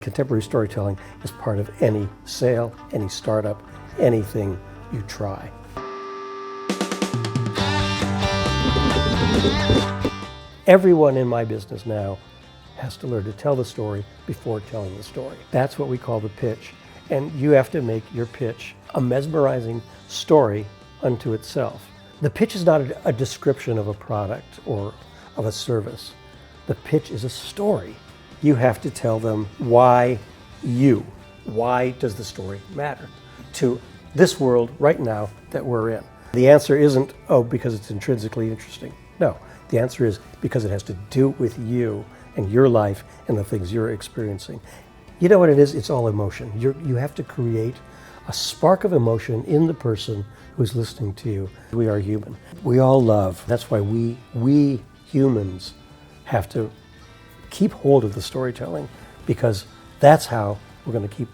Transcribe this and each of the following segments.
Contemporary storytelling is part of any sale, any startup, anything you try. Everyone in my business now has to learn to tell the story before telling the story. That's what we call the pitch. And you have to make your pitch a mesmerizing story unto itself. The pitch is not a description of a product or of a service. The pitch is a story. You have to tell them why does the story matter to this world right now that we're in. The answer isn't, oh, because it's intrinsically interesting. No, the answer is because it has to do with you and your life and the things you're experiencing. You know what it is? It's all emotion. You have to create a spark of emotion in the person who's listening to you. We are human. We all love. That's why we humans have to keep hold of the storytelling, because that's how we're going to keep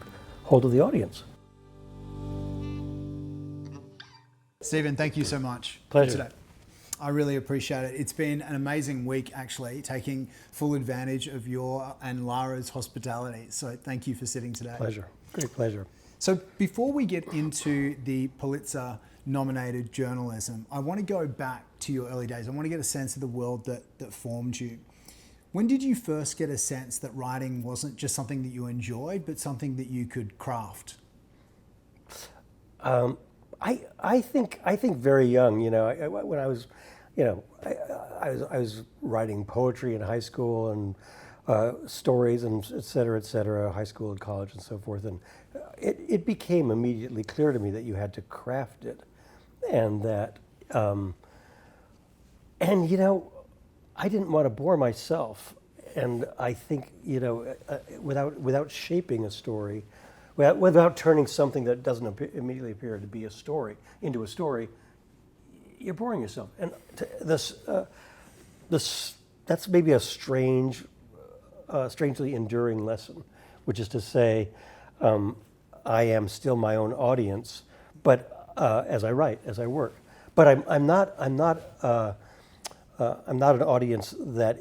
hold of the audience. Stephen, thank you so much. Pleasure. For today. I really appreciate it. It's been an amazing week, actually, taking full advantage of your and Lara's hospitality. So thank you for sitting today. Pleasure. Great pleasure. So before we get into the Pulitzer-nominated journalism, I want to go back to your early days. I want to get a sense of the world that formed you. When did you first get a sense that writing wasn't just something that you enjoyed, but something that you could craft? I think very young. You know, when I was, you know, I was writing poetry in high school and stories and et cetera, high school and college and so forth. And it became immediately clear to me that you had to craft it, and that, and you know, I didn't want to bore myself. And I think, you know, without shaping a story, without turning something that doesn't immediately appear to be a story into a story, you're boring yourself. And that's maybe a strangely enduring lesson, which is to say, I am still my own audience, but as I write, as I work. But I'm not an audience that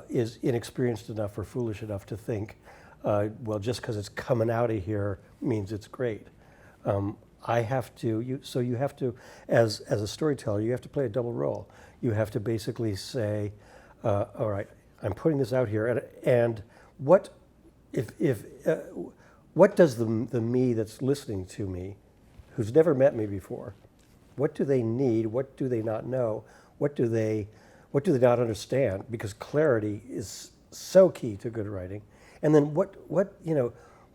is inexperienced enough or foolish enough to think, well, just because it's coming out of here means it's great. I have to, you have to, as a storyteller, you have to play a double role. You have to basically say, all right, I'm putting this out here, and what does the me that's listening to me, who's never met me before, what do they need? What do they not know? What do they not understand? Because clarity is so key to good writing. And then what do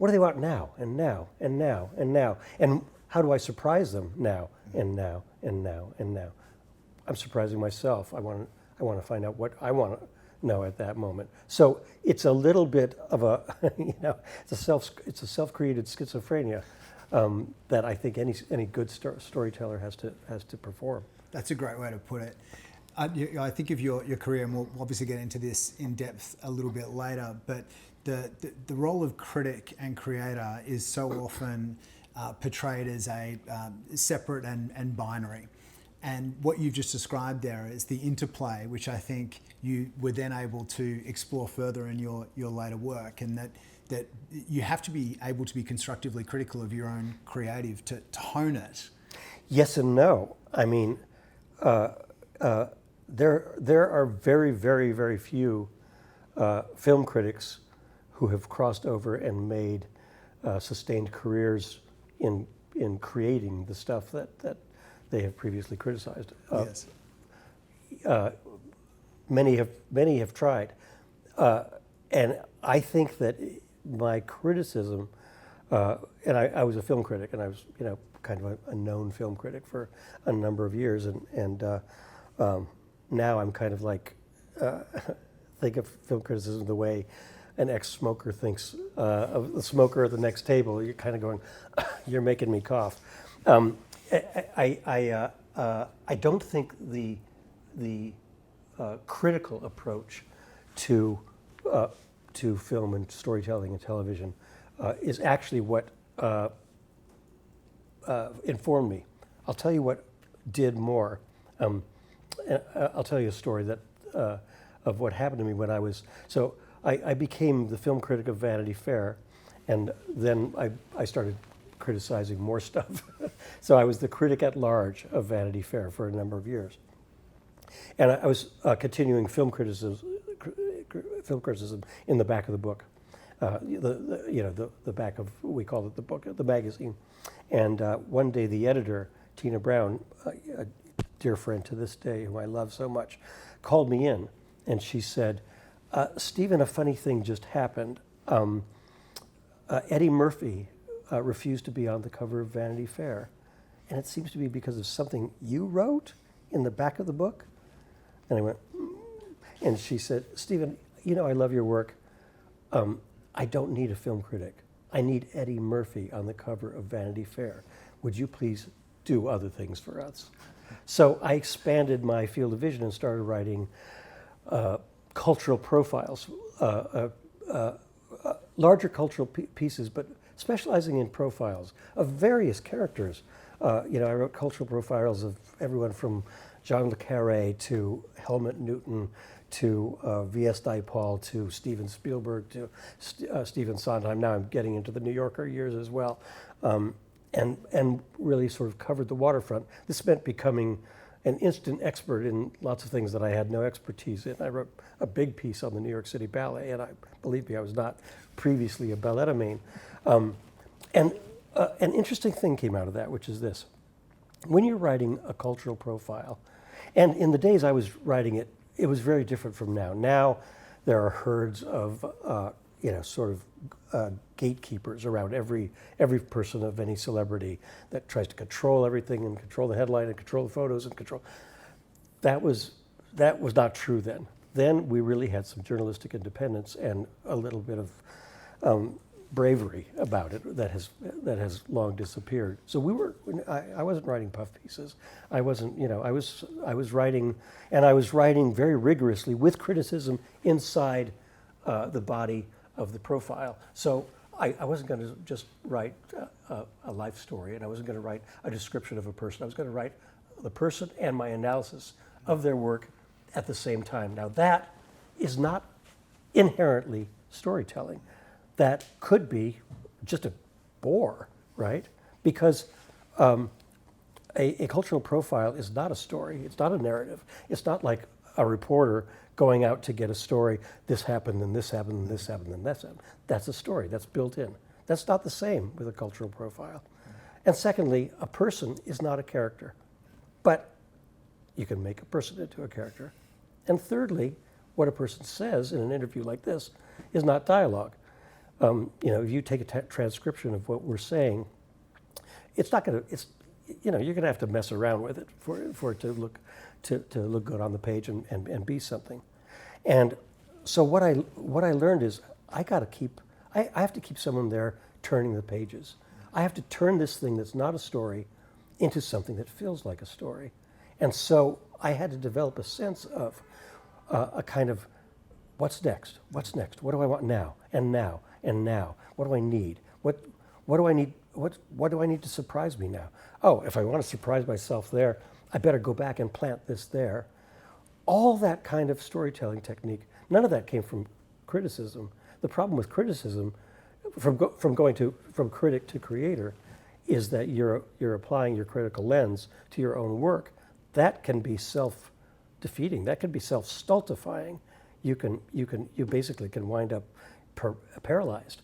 they want now and now and now and now? And how do I surprise them now and now and now and now? I'm surprising myself. I want to find out what I want to know at that moment. So it's a little bit of a, it's a self-created schizophrenia that I think any good storyteller has to perform. That's a great way to put it. I think of your career, and we'll obviously get into this in depth a little bit later, but the role of critic and creator is so often portrayed as a separate and binary. And what you've just described there is the interplay, which I think you were then able to explore further in your later work, and that you have to be able to be constructively critical of your own creative to hone it. Yes and no. I mean, there are very, very, very few film critics who have crossed over and made sustained careers in creating the stuff that they have previously criticized. Yes. Many have tried, and I think that my criticism, and I was a film critic, and I was kind of a known film critic for a number of years, and now I'm kind of like think of film criticism the way an ex-smoker thinks of the smoker at the next table. You're kind of going, you're making me cough. I don't think the critical approach to film and storytelling and television is actually what informed me. I'll tell you what did more. I'll tell you a story that of what happened to me when I was I became the film critic of Vanity Fair, and then I started criticizing more stuff. So I was the critic-at-large of Vanity Fair for a number of years. And I was continuing film criticism in the back of the book, the back of, we called it the book, the magazine. And one day the editor, Tina Brown, a dear friend to this day who I love so much, called me in and she said, Stephen, a funny thing just happened. Eddie Murphy refused to be on the cover of Vanity Fair. And it seems to be because of something you wrote in the back of the book. And I went, and she said, Stephen, you know I love your work. I don't need a film critic. I need Eddie Murphy on the cover of Vanity Fair. Would you please do other things for us? So I expanded my field of vision and started writing cultural profiles, larger cultural pieces, but specializing in profiles of various characters. I wrote cultural profiles of everyone from John le Carré to Helmut Newton to V.S. Naipaul to Steven Spielberg to Stephen Sondheim. Now I'm getting into the New Yorker years as well, and really sort of covered the waterfront. This meant becoming an instant expert in lots of things that I had no expertise in. I wrote a big piece on the New York City Ballet, and believe me, I was not previously a ballet main. And an interesting thing came out of that, which is this. When you're writing a cultural profile, and in the days I was writing it, it was very different from now. Now there are herds of, gatekeepers around every person of any celebrity that tries to control everything and control the headline and control the photos and control. That was not true then. Then we really had some journalistic independence and a little bit of bravery about it that has long disappeared. So I wasn't writing puff pieces. I wasn't, I was writing, and I was writing very rigorously with criticism inside the body of the profile. So I wasn't going to just write a life story, and I wasn't going to write a description of a person. I was going to write the person and my analysis of their work at the same time. Now that is not inherently storytelling. That could be just a bore, right? Because a cultural profile is not a story. It's not a narrative. It's not like a reporter going out to get a story. This happened, and this happened, and this happened, and this happened. That's a story. That's built in. That's not the same with a cultural profile. And secondly, a person is not a character. But you can make a person into a character. And thirdly, what a person says in an interview like this is not dialogue. If you take a transcription of what we're saying, it's not going to. You're going to have to mess around with it for it to look good on the page and be something. And so what I learned is I have to keep someone there turning the pages. I have to turn this thing that's not a story into something that feels like a story. And so I had to develop a sense of a kind of what's next? What's next? What do I want now? And now? And now? What do I need? What do I need? What do I need to surprise me now? Oh, if I want to surprise myself there, I better go back and plant this there. All that kind of storytelling technique, none of that came from criticism. The problem with criticism, from critic to creator, is that you're applying your critical lens to your own work. That can be self-defeating. That can be self-stultifying. You basically can wind up paralyzed,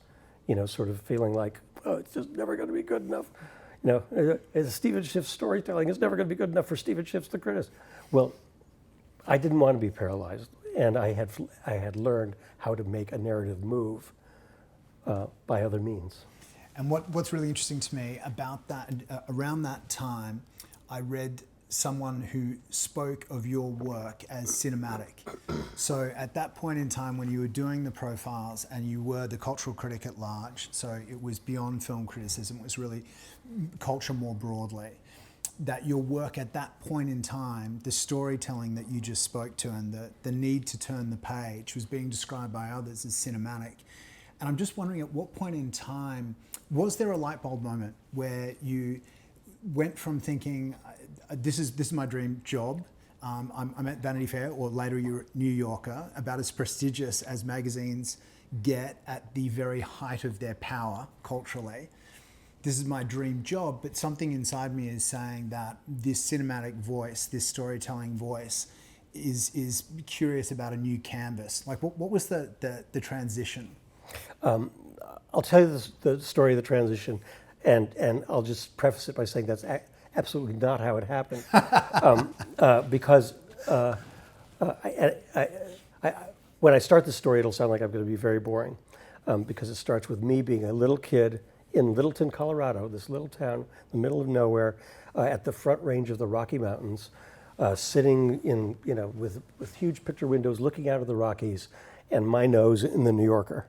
sort of feeling like, oh, it's just never going to be good enough. Stephen Schiff's storytelling is never going to be good enough for Stephen Schiff's the critic. Well, I didn't want to be paralyzed, and I had learned how to make a narrative move by other means. And what's really interesting to me about that, around that time, I read someone who spoke of your work as cinematic. So at that point in time when you were doing the profiles and you were the cultural critic at large, so it was beyond film criticism, it was really culture more broadly, that your work at that point in time, the storytelling that you just spoke to and the need to turn the page was being described by others as cinematic. And I'm just wondering, at what point in time, was there a light bulb moment where you went from thinking, this is my dream job, I'm at Vanity Fair, or later New Yorker, about as prestigious as magazines get at the very height of their power culturally. This is my dream job, but something inside me is saying that this cinematic voice, this storytelling voice, is curious about a new canvas. Like, what was the transition? I'll tell you the story of the transition, and I'll just preface it by saying that's absolutely not how it happened. Because when I start the story, it'll sound like I'm going to be very boring, because it starts with me being a little kid in Littleton, Colorado, this little town in the middle of nowhere, at the front range of the Rocky Mountains, sitting in, with huge picture windows looking out of the Rockies, and my nose in the New Yorker.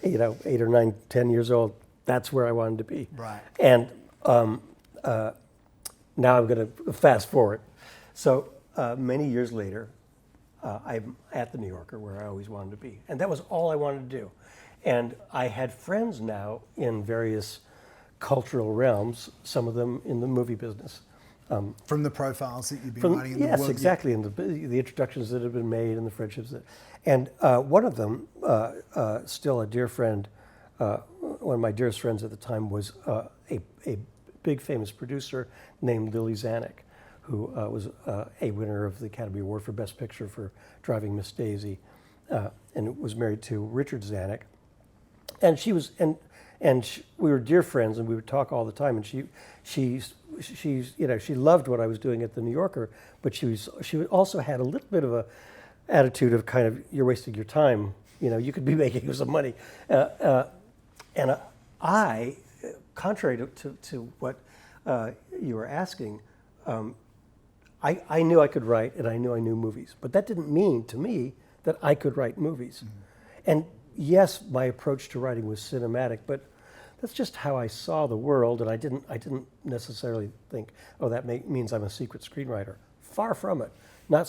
8 or 9, 10 years old. That's where I wanted to be. Right. And now I'm going to fast forward. So many years later, I'm at the New Yorker, where I always wanted to be, and that was all I wanted to do. And I had friends now in various cultural realms, some of them in the movie business. From the profiles that you've been writing in the yes, world. exactly, and the introductions that have been made and the friendships and one of them, still a dear friend, one of my dearest friends at the time, was a big famous producer named Lily Zanuck, who was a winner of the Academy Award for Best Picture for Driving Miss Daisy, and was married to Richard Zanuck. And she was, we were dear friends, and we would talk all the time. And she loved what I was doing at the New Yorker, but she also had a little bit of a attitude of kind of, you're wasting your time. You could be making some money. And I, contrary to what you were asking, I knew I could write, and I knew movies, but that didn't mean to me that I could write movies. Mm-hmm. And yes, my approach to writing was cinematic, but that's just how I saw the world, and I didn't necessarily think, oh, that means I'm a secret screenwriter. Far from it. Not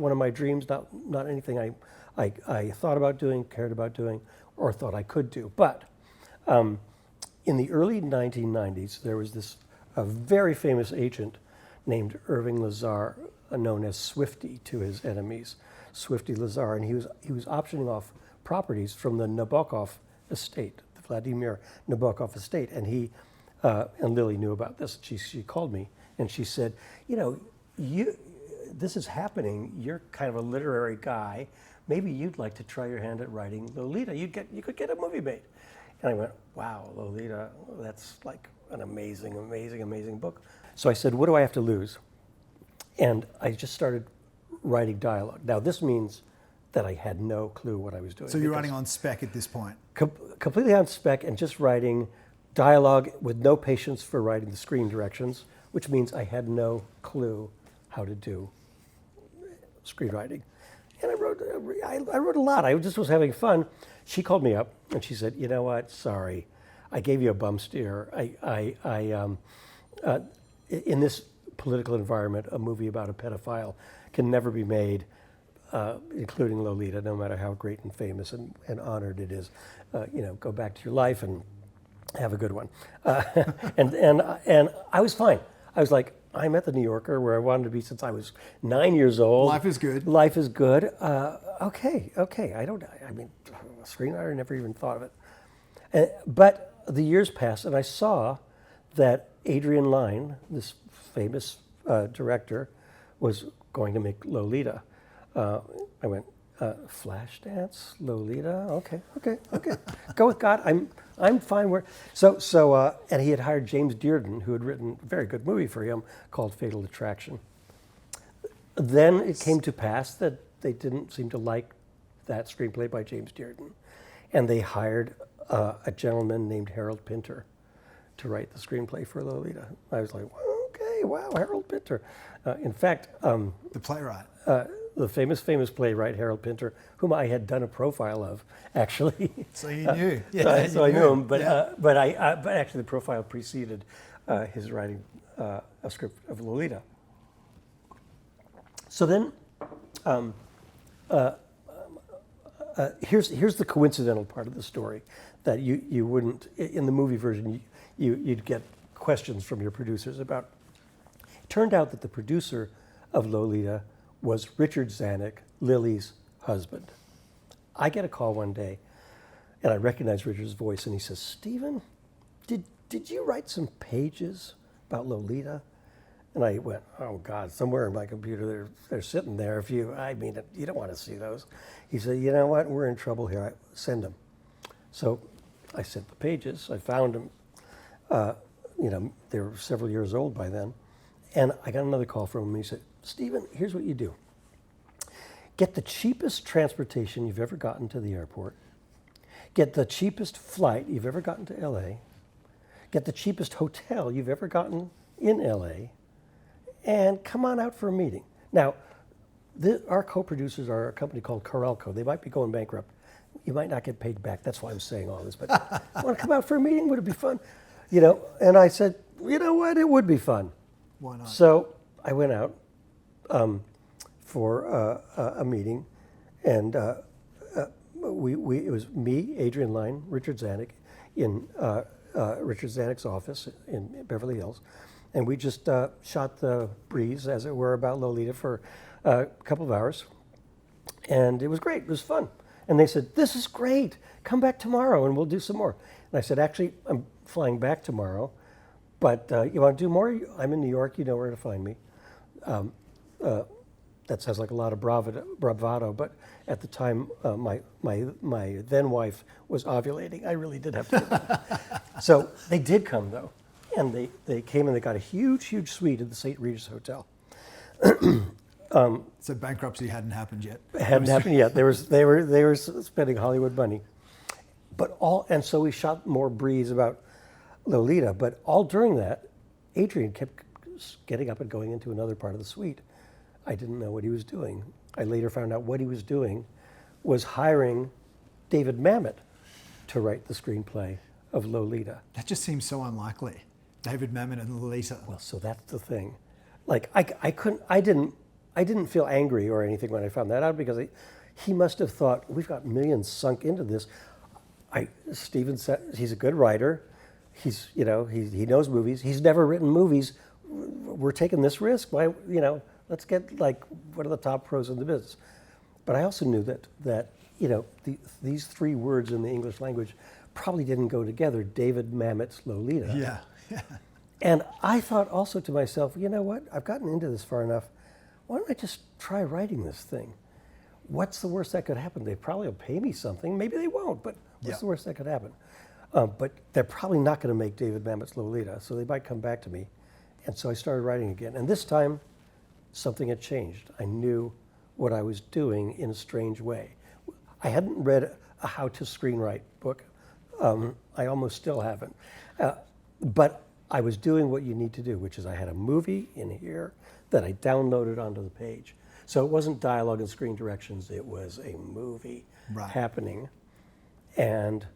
one of my dreams, not anything I thought about doing, cared about doing, or thought I could do. But in the early 1990s, there was a very famous agent named Irving Lazar, known as Swifty to his enemies, Swifty Lazar, and he was optioning off properties from the Nabokov estate, the Vladimir Nabokov estate, and and Lily knew about this. She called me and she said, this is happening. You're kind of a literary guy. Maybe you'd like to try your hand at writing Lolita. You could get a movie made. And I went, wow, Lolita, that's like an amazing, amazing, amazing book. So I said, what do I have to lose? And I just started writing dialogue. Now this means that I had no clue what I was doing. So you're writing on spec at this point? Completely on spec, and just writing dialogue with no patience for writing the screen directions, which means I had no clue how to do screenwriting. And I wrote a lot. I just was having fun. She called me up and she said, you know what, sorry, I gave you a bum steer. In this political environment, a movie about a pedophile can never be made, including Lolita, no matter how great and famous and honored it is. Go back to your life and have a good one. And I was fine. I was like, I'm at the New Yorker, where I wanted to be since I was 9 years old. Life is good. Life is good. Okay. I mean, a screenwriter, I never even thought of it. But the years passed, and I saw that Adrian Lyne, this famous director, was going to make Lolita. I went, Flashdance, Lolita, okay. Go with God. I'm fine. And he had hired James Dearden, who had written a very good movie for him called Fatal Attraction. Then it came to pass that they didn't seem to like that screenplay by James Dearden, and they hired a gentleman named Harold Pinter to write the screenplay for Lolita. I was like, okay, wow, Harold Pinter. In fact, the playwright. The famous playwright Harold Pinter, whom I had done a profile of, actually. So you knew. So I knew him, but actually the profile preceded his writing a script of Lolita. So then, here's the coincidental part of the story that you wouldn't, in the movie version, you'd get questions from your producers about. It turned out that the producer of Lolita was Richard Zanuck, Lily's husband. I get a call one day, and I recognize Richard's voice, and he says, "Stephen, did you write some pages about Lolita?" And I went, "Oh God, somewhere in my computer they're sitting there. You don't want to see those." He said, "You know what? We're in trouble here. Send them." So I sent the pages. I found them. They were several years old by then, and I got another call from him. He said, "Stephen, here's what you do. Get the cheapest transportation you've ever gotten to the airport. Get the cheapest flight you've ever gotten to LA. Get the cheapest hotel you've ever gotten in LA. And come on out for a meeting." Now, our co-producers are a company called Corelco. They might be going bankrupt. You might not get paid back. That's why I'm saying all this. But want to come out for a meeting? Would it be fun? And I said, "You know what? It would be fun." Why not? So I went out for a meeting, and it was me, Adrian Lyne, Richard Zanuck, in Richard Zanuck's office in Beverly Hills, and we just shot the breeze, as it were, about Lolita for a couple of hours, and it was great. It was fun. And they said, "This is great. Come back tomorrow, and we'll do some more." And I said, "Actually, I'm flying back tomorrow, but you want to do more? I'm in New York. You know where to find me." That sounds like a lot of bravado, but at the time, my then wife was ovulating. I really did have to do that. So they did come, though, and they came and they got a huge suite at the St. Regis Hotel. So bankruptcy hadn't happened yet. It hadn't happened yet. They were spending Hollywood money, and so we shot more breeze about Lolita. But all during that, Adrian kept getting up and going into another part of the suite. I didn't know what he was doing. I later found out what he was doing was hiring David Mamet to write the screenplay of Lolita. That just seems so unlikely. David Mamet and Lolita. Well, so that's the thing. Like I didn't feel angry or anything when I found that out, because he must have thought, we've got millions sunk into this. Stephen said he's a good writer. He knows movies. He's never written movies. We're taking this risk. Why, let's get one of the top pros in the business. But I also knew that these three words in the English language probably didn't go together. David Mamet's Lolita. Yeah. And I thought also to myself, you know what? I've gotten into this far enough. Why don't I just try writing this thing? What's the worst that could happen? They probably will pay me something. Maybe they won't, but what's the worst that could happen? But they're probably not going to make David Mamet's Lolita, so they might come back to me. And so I started writing again. And this time, something had changed. I knew what I was doing in a strange way. I hadn't read a how to screenwrite book. I almost still haven't. But I was doing what you need to do, which is I had a movie in here that I downloaded onto the page. So it wasn't dialogue and screen directions, it was a movie happening. And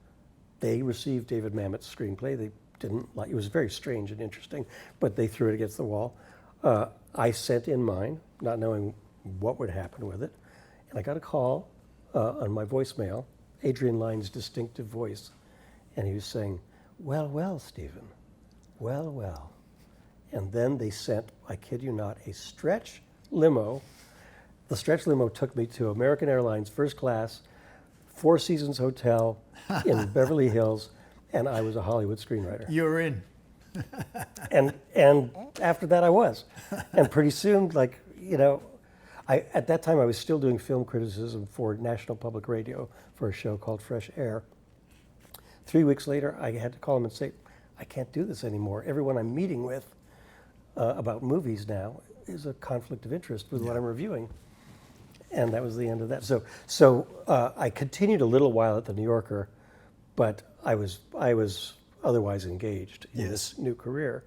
they received David Mamet's screenplay. They didn't like it. Was very strange and interesting, but they threw it against the wall. I sent in mine, not knowing what would happen with it, and I got a call on my voicemail, Adrian Lyne's distinctive voice, and he was saying, well, Stephen, well. And then they sent, I kid you not, a stretch limo. The stretch limo took me to American Airlines first class, Four Seasons Hotel in Beverly Hills, and I was a Hollywood screenwriter. You were in. and after that I was. And pretty soon, at that time I was still doing film criticism for National Public Radio for a show called Fresh Air. 3 weeks later, I had to call him and say, I can't do this anymore. Everyone I'm meeting with about movies now is a conflict of interest with what I'm reviewing. And that was the end of that. So I continued a little while at the New Yorker, but I was otherwise engaged in this new career.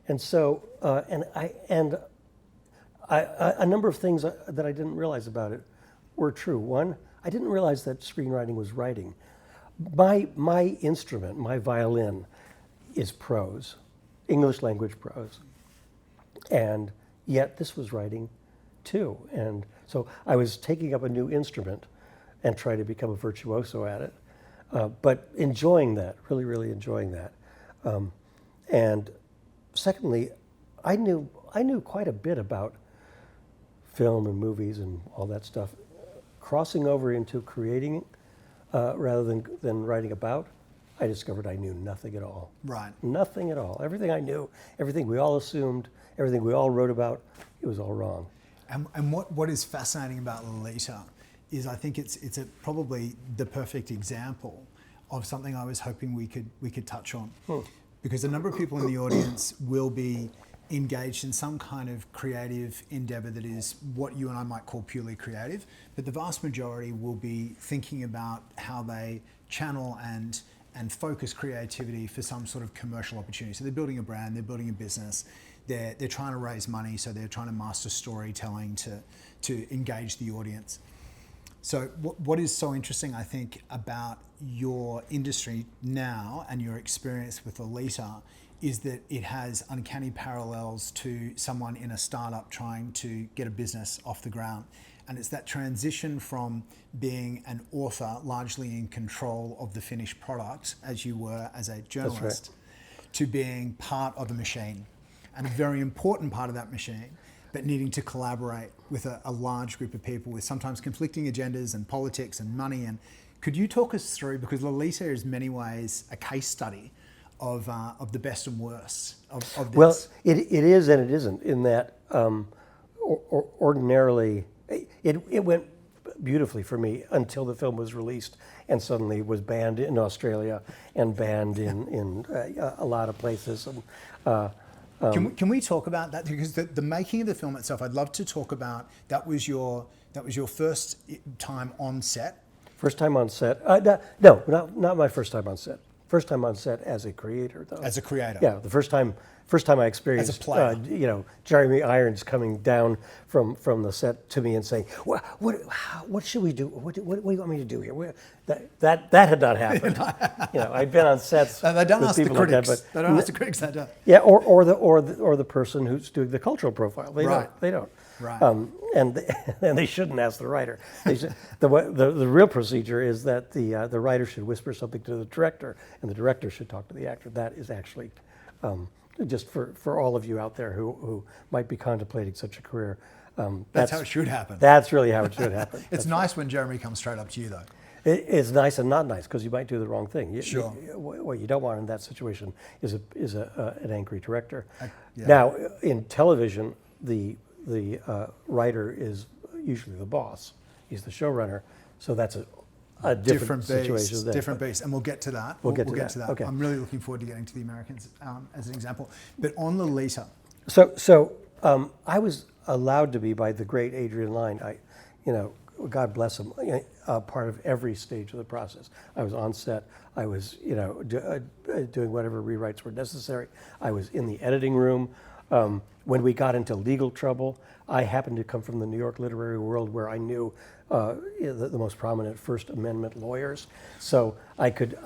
And so, a number of things that I didn't realize about it were true. One, I didn't realize that screenwriting was writing. My instrument, my violin, is prose, English language prose. And yet this was writing too. And so I was taking up a new instrument and trying to become a virtuoso at it, but enjoying that, really enjoying that. And secondly, I knew quite a bit about film and movies and all that stuff, crossing over into creating rather than writing about, I discovered I knew nothing at all. Right. Nothing at all. Everything I knew, everything we all assumed, everything we all wrote about, it was all wrong. And what is fascinating about Lolita is I think it's probably the perfect example of something I was hoping we could touch on. Because a number of people in the audience will be engaged in some kind of creative endeavor that is what you and I might call purely creative, but the vast majority will be thinking about how they channel and focus creativity for some sort of commercial opportunity. So they're building a brand, they're building a business, they're trying to raise money, so they're trying to master storytelling to engage the audience. So what is so interesting, I think, about your industry now and your experience with Lolita is that it has uncanny parallels to someone in a startup trying to get a business off the ground. And it's that transition from being an author largely in control of the finished product, as you were as a journalist, to being part of a machine, and a very important part of that machine, but needing to collaborate with a large group of people with sometimes conflicting agendas and politics and money. And could you talk us through, because Lolita is in many ways a case study of the best and worst of this. Well, it is and it isn't, in that ordinarily it went beautifully for me until the film was released and suddenly was banned in Australia and banned in a lot of places. And, can we talk about that? Because the making of the film itself, I'd love to talk about. That was your first time on set. First time on set? No, not my first time on set. First time on set as a creator, though. As a creator. Yeah, the first time I experienced, as a player. Jeremy Irons coming down from the set to me and saying, "What should we do? What do you want me to do here?" That had not happened. I'd been on sets. They don't with ask the people critics. like that, but they don't ask the critics that don't. Yeah, or the person who's doing the cultural profile. They don't. Right. And they shouldn't ask the writer. The real procedure is that the writer should whisper something to the director, and the director should talk to the actor. That is actually, just for all of you out there who might be contemplating such a career. That's how it should happen. That's really how it should happen. It's nice when Jeremy comes straight up to you, though. It's nice and not nice, because you might do the wrong thing. Sure. What you don't want in that situation is an angry director. Yeah. Now, in television, the writer is usually the boss. He's the showrunner, so that's a different situation. Different beast, and we'll get to that. We'll get to that. Okay. I'm really looking forward to getting to the Americans as an example. But on Lolita. So I was allowed to be, by the great Adrian Lyne, God bless him, part of every stage of the process. I was on set. I was doing whatever rewrites were necessary. I was in the editing room. When we got into legal trouble, I happened to come from the New York literary world, where I knew the most prominent First Amendment lawyers, so I could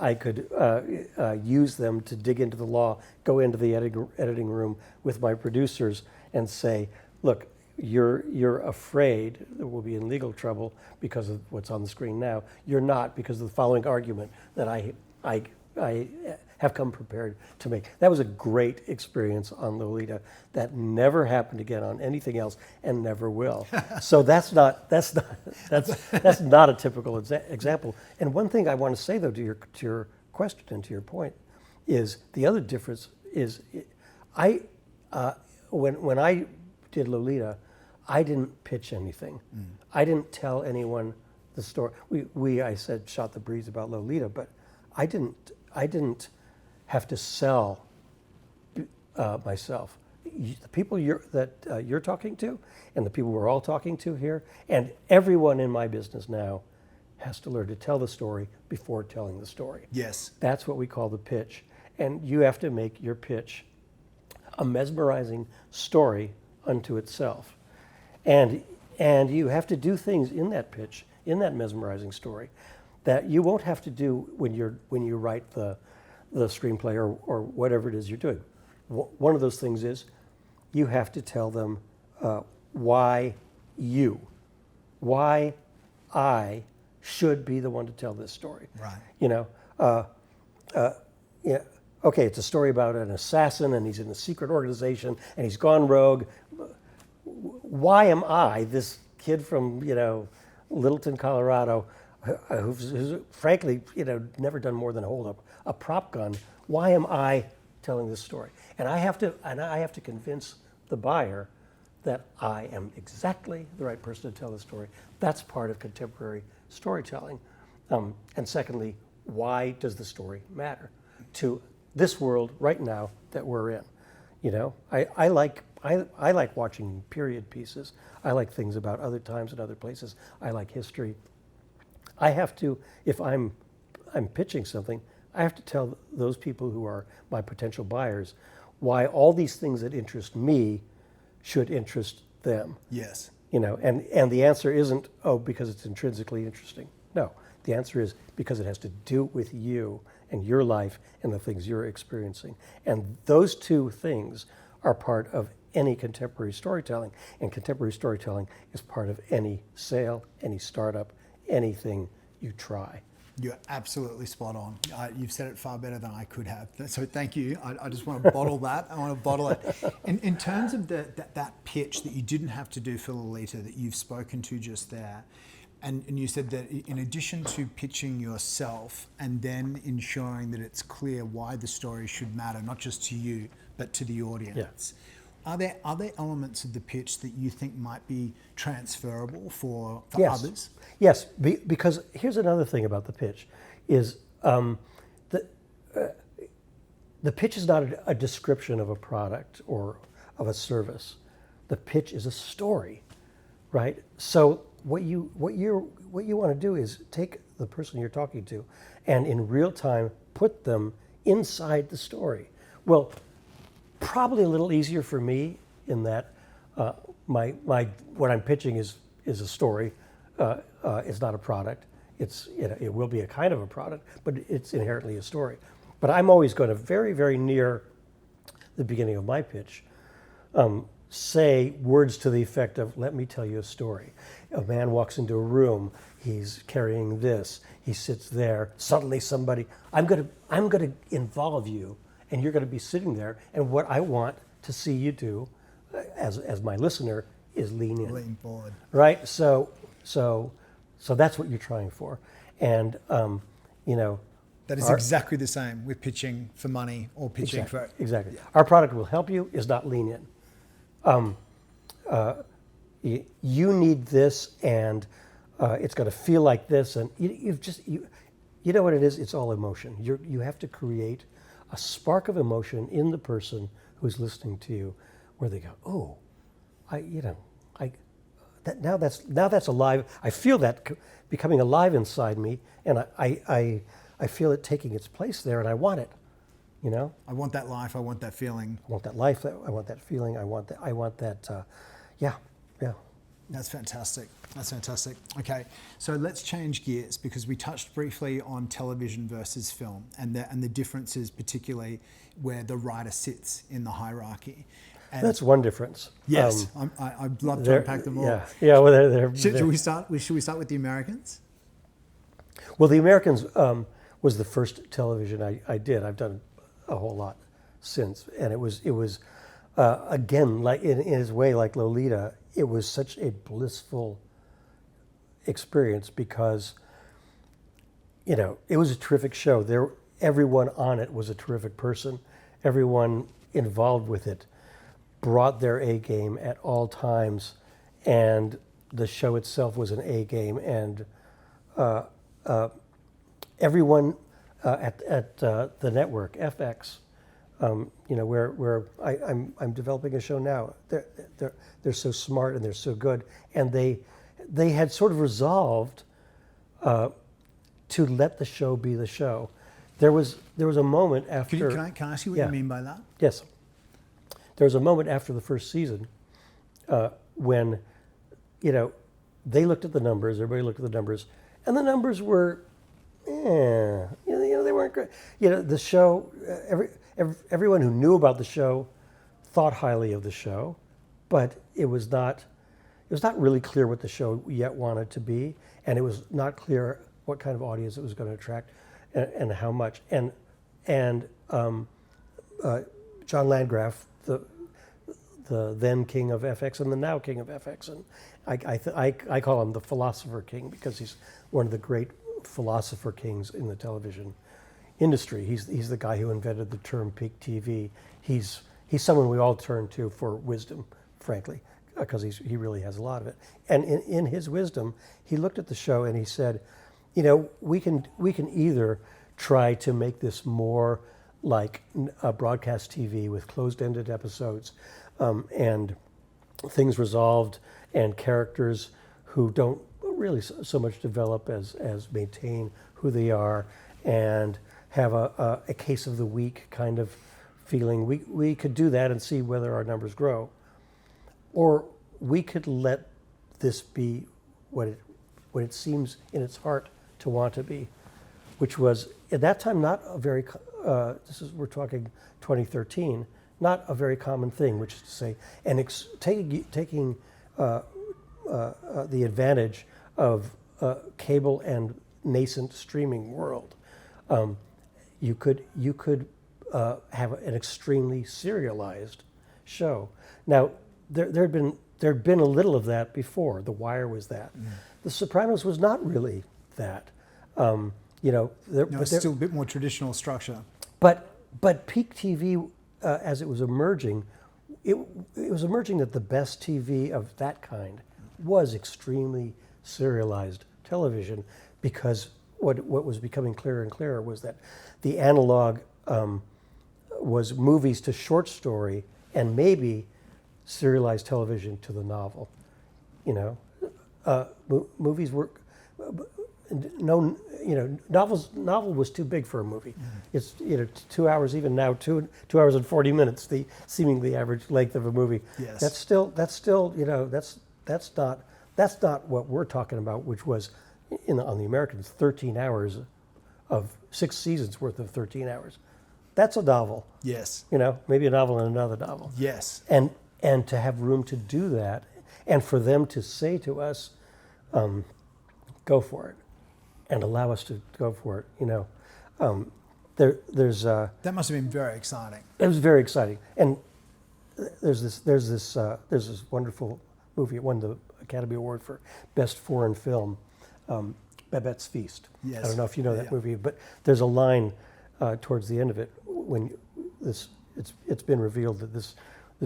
use them to dig into the law, go into the editing room with my producers, and say, "Look, you're afraid that we'll be in legal trouble because of what's on the screen now. You're not, because of the following argument that I have come prepared to make." That was a great experience on Lolita. That never happened again on anything else, and never will. So that's not a typical example. And one thing I want to say, though, to your question and to your point, is the other difference is when I did Lolita, I didn't pitch anything. I didn't tell anyone the story. I said shot the breeze about Lolita, but I didn't have to sell myself. The people you're talking to, and the people we're all talking to here, and everyone in my business now, has to learn to tell the story before telling the story. Yes. That's what we call the pitch. And you have to make your pitch a mesmerizing story unto itself. And you have to do things in that pitch, in that mesmerizing story, that you won't have to do when you write the screenplay or whatever it is you're doing. One of those things is you have to tell them why I should be the one to tell this story. Right. Okay, it's a story about an assassin, and he's in a secret organization, and he's gone rogue. why am I, this kid from, Littleton, Colorado, who's frankly, never done more than hold up a prop gun, why am I telling this story? And I have to convince the buyer that I am exactly the right person to tell the story. That's part of contemporary storytelling. And secondly, why does the story matter to this world right now that we're in? I like watching period pieces. I like things about other times and other places. I like history. I have to, if I'm pitching something, I have to tell those people who are my potential buyers why all these things that interest me should interest them. Yes. And the answer isn't, because it's intrinsically interesting. No, the answer is because it has to do with you and your life and the things you're experiencing. And those two things are part of any contemporary storytelling. And contemporary storytelling is part of any sale, any startup, anything you try. You're absolutely spot on. You've said it far better than I could have. So thank you. I just want to bottle that. I want to bottle it. In terms of that pitch that you didn't have to do for Lolita that you've spoken to just there, and you said that in addition to pitching yourself and then ensuring that it's clear why the story should matter, not just to you, but to the audience. Yeah. Are there other elements of the pitch that you think might be transferable for yes. others? Yes, because here's another thing about the pitch, is the pitch is not a description of a product or of a service. The pitch is a story, right? So what you want to do is take the person you're talking to and in real time put them inside the story. Well, probably a little easier for me in that what I'm pitching is a story. It's not a product. It will be a kind of a product, but it's inherently a story. But I'm always going to very, very near the beginning of my pitch say words to the effect of, let me tell you a story. A man walks into a room, he's carrying this, he sits there, suddenly somebody, I'm going to involve you, and you're going to be sitting there, and what I want to see you do, as my listener, is lean in. Lean forward. Right? So that's what you're trying for. And, that is exactly the same with pitching for money or pitching for... Exactly. Yeah. Our product will help you is not lean in. You need this, and it's going to feel like this, and you know what it is? It's all emotion. You have to create a spark of emotion in the person who's listening to you, where they go, now that's alive. I feel that becoming alive inside me, and I feel it taking its place there, and I want it. I want that life. I want that feeling. I want that life. I want that feeling. I want that. Yeah. That's fantastic. Okay, so let's change gears because we touched briefly on television versus film and the differences, particularly where the writer sits in the hierarchy. And that's one difference. Yes, I'd love to unpack them all. Yeah. Well, should we start with the Americans? Well, the Americans was the first television I did. I've done a whole lot since, and it was again, like in his way, like Lolita. It was such a blissful experience because it was a terrific show. Everyone on it was a terrific person. Everyone involved with it brought their A game at all times, and the show itself was an A game. And everyone at the network, FX, where I'm developing a show now. They're so smart and they're so good, and they had sort of resolved to let the show be the show. There was a moment after. Can I ask you what you mean by that? Yes. There was a moment after the first season when they looked at the numbers. Everybody looked at the numbers, and the numbers were, they weren't great. The show. Everyone who knew about the show thought highly of the show, but it was not really clear what the show yet wanted to be, and it was not clear what kind of audience it was going to attract and how much. And John Landgraf, the then king of FX and the now king of FX, and I call him the philosopher king because he's one of the great philosopher kings in the television industry. He's the guy who invented the term peak TV. He's someone we all turn to for wisdom, frankly, because he really has a lot of it. And in his wisdom, he looked at the show and he said, you know, we can either try to make this more like broadcast TV with closed-ended episodes and things resolved and characters who don't really so much develop as maintain who they are and have a case of the week kind of feeling. We could do that and see whether our numbers grow. Or we could let this be what it seems in its heart to want to be, which was at that time not a very, we're talking 2013, not a very common thing, which is to say, and taking the advantage of cable and nascent streaming world. You could have an extremely serialized show. Now, there'd been a little of that before. The Wire was that. Mm. The Sopranos was not really that. It's still a bit more traditional structure. But peak TV, as it was emerging, it was emerging that the best TV of that kind was extremely serialized television, because what was becoming clearer and clearer was that the analog was movies to short story and maybe serialized television to the novel. Movies were novel was too big for a movie. Mm-hmm. It's 2 hours, even now 2 hours and 40 minutes, the seemingly average length of a movie. Yes. That's still that's not what we're talking about, which was on the Americans 13 hours of 6 seasons worth of 13 hours. That's a novel. Yes. Maybe a novel and another novel. Yes. And to have room to do that, and for them to say to us, go for it, and allow us to go for it. There's that must have been very exciting. It was very exciting, and there's this wonderful movie. It won the Academy Award for Best Foreign Film, Babette's Feast. Yes. I don't know if you know that movie, but there's a line towards the end of it when it's been revealed that this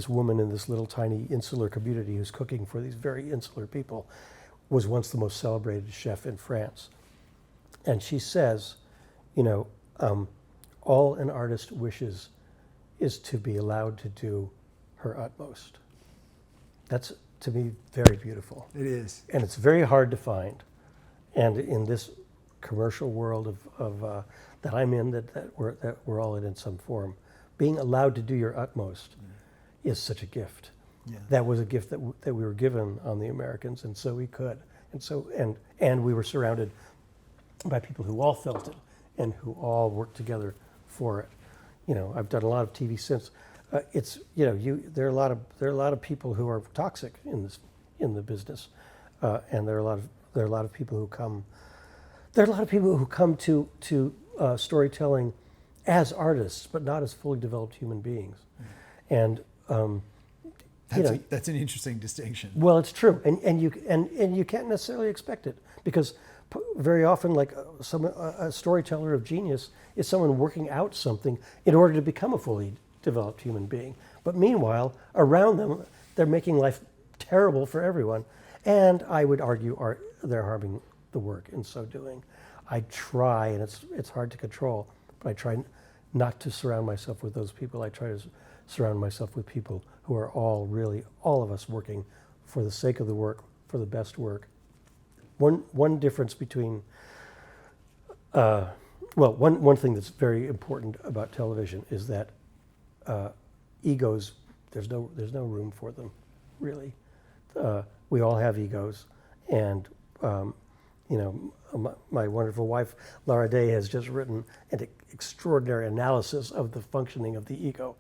woman in this little tiny insular community who's cooking for these very insular people was once the most celebrated chef in France. And she says, all an artist wishes is to be allowed to do her utmost. That's, to me, very beautiful. It is. And it's very hard to find. And in this commercial world of that I'm in, that we're all in some form, being allowed to do your utmost is such a gift. Yeah. That was a gift that we were given on the Americans, and so we could, and we were surrounded by people who all felt it and who all worked together for it. I've done a lot of TV since. There are a lot of people who are toxic in the business, and there are a lot of people who come. There are a lot of people who come to storytelling as artists, but not as fully developed human beings, and. That's an interesting distinction. Well, it's true, and you can't necessarily expect it, because very often, like a storyteller of genius is someone working out something in order to become a fully developed human being. But meanwhile, around them, they're making life terrible for everyone, and I would argue they're harming the work in so doing. I try, and it's hard to control, but I try not to surround myself with those people. I try to surround myself with people who are all of us working for the sake of the work, for the best work. One difference between, one thing that's very important about television is that egos, there's no room for them, really. We all have egos, and my wonderful wife, Lara Day, has just written an extraordinary analysis of the functioning of the ego.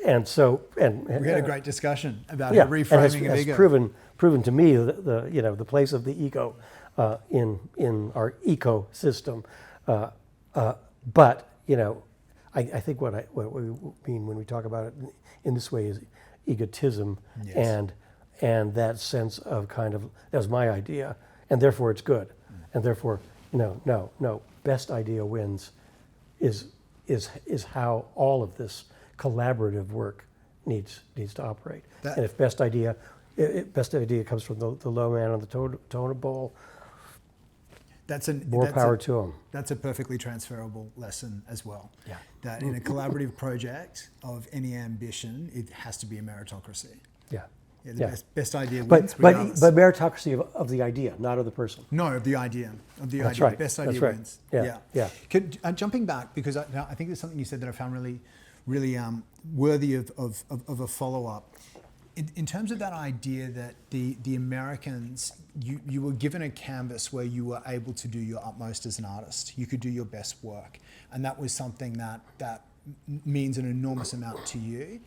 And we had a great discussion about the reframing of ego. Has proven to me the place of the ego in our ecosystem. But I think what we mean when we talk about it in this way is, egotism Yes. and that sense of kind of, that was my idea, and therefore it's good. And therefore, no, best idea wins is how all of this collaborative work needs to operate. And if best idea comes from the low man on the totem pole, more power to them. That's a perfectly transferable lesson as well. Yeah. That in a collaborative project of any ambition, it has to be a meritocracy. Yeah. Yeah, the best idea But wins. regardless. meritocracy of the idea, not of the person. No, of the idea. That's right. The best idea That's right. wins. Yeah. Jumping back, because I think there's something you said that I found really worthy of a follow-up. In terms of that idea that the Americans, you were given a canvas where you were able to do your utmost as an artist. You could do your best work. And that was something that means an enormous amount to you.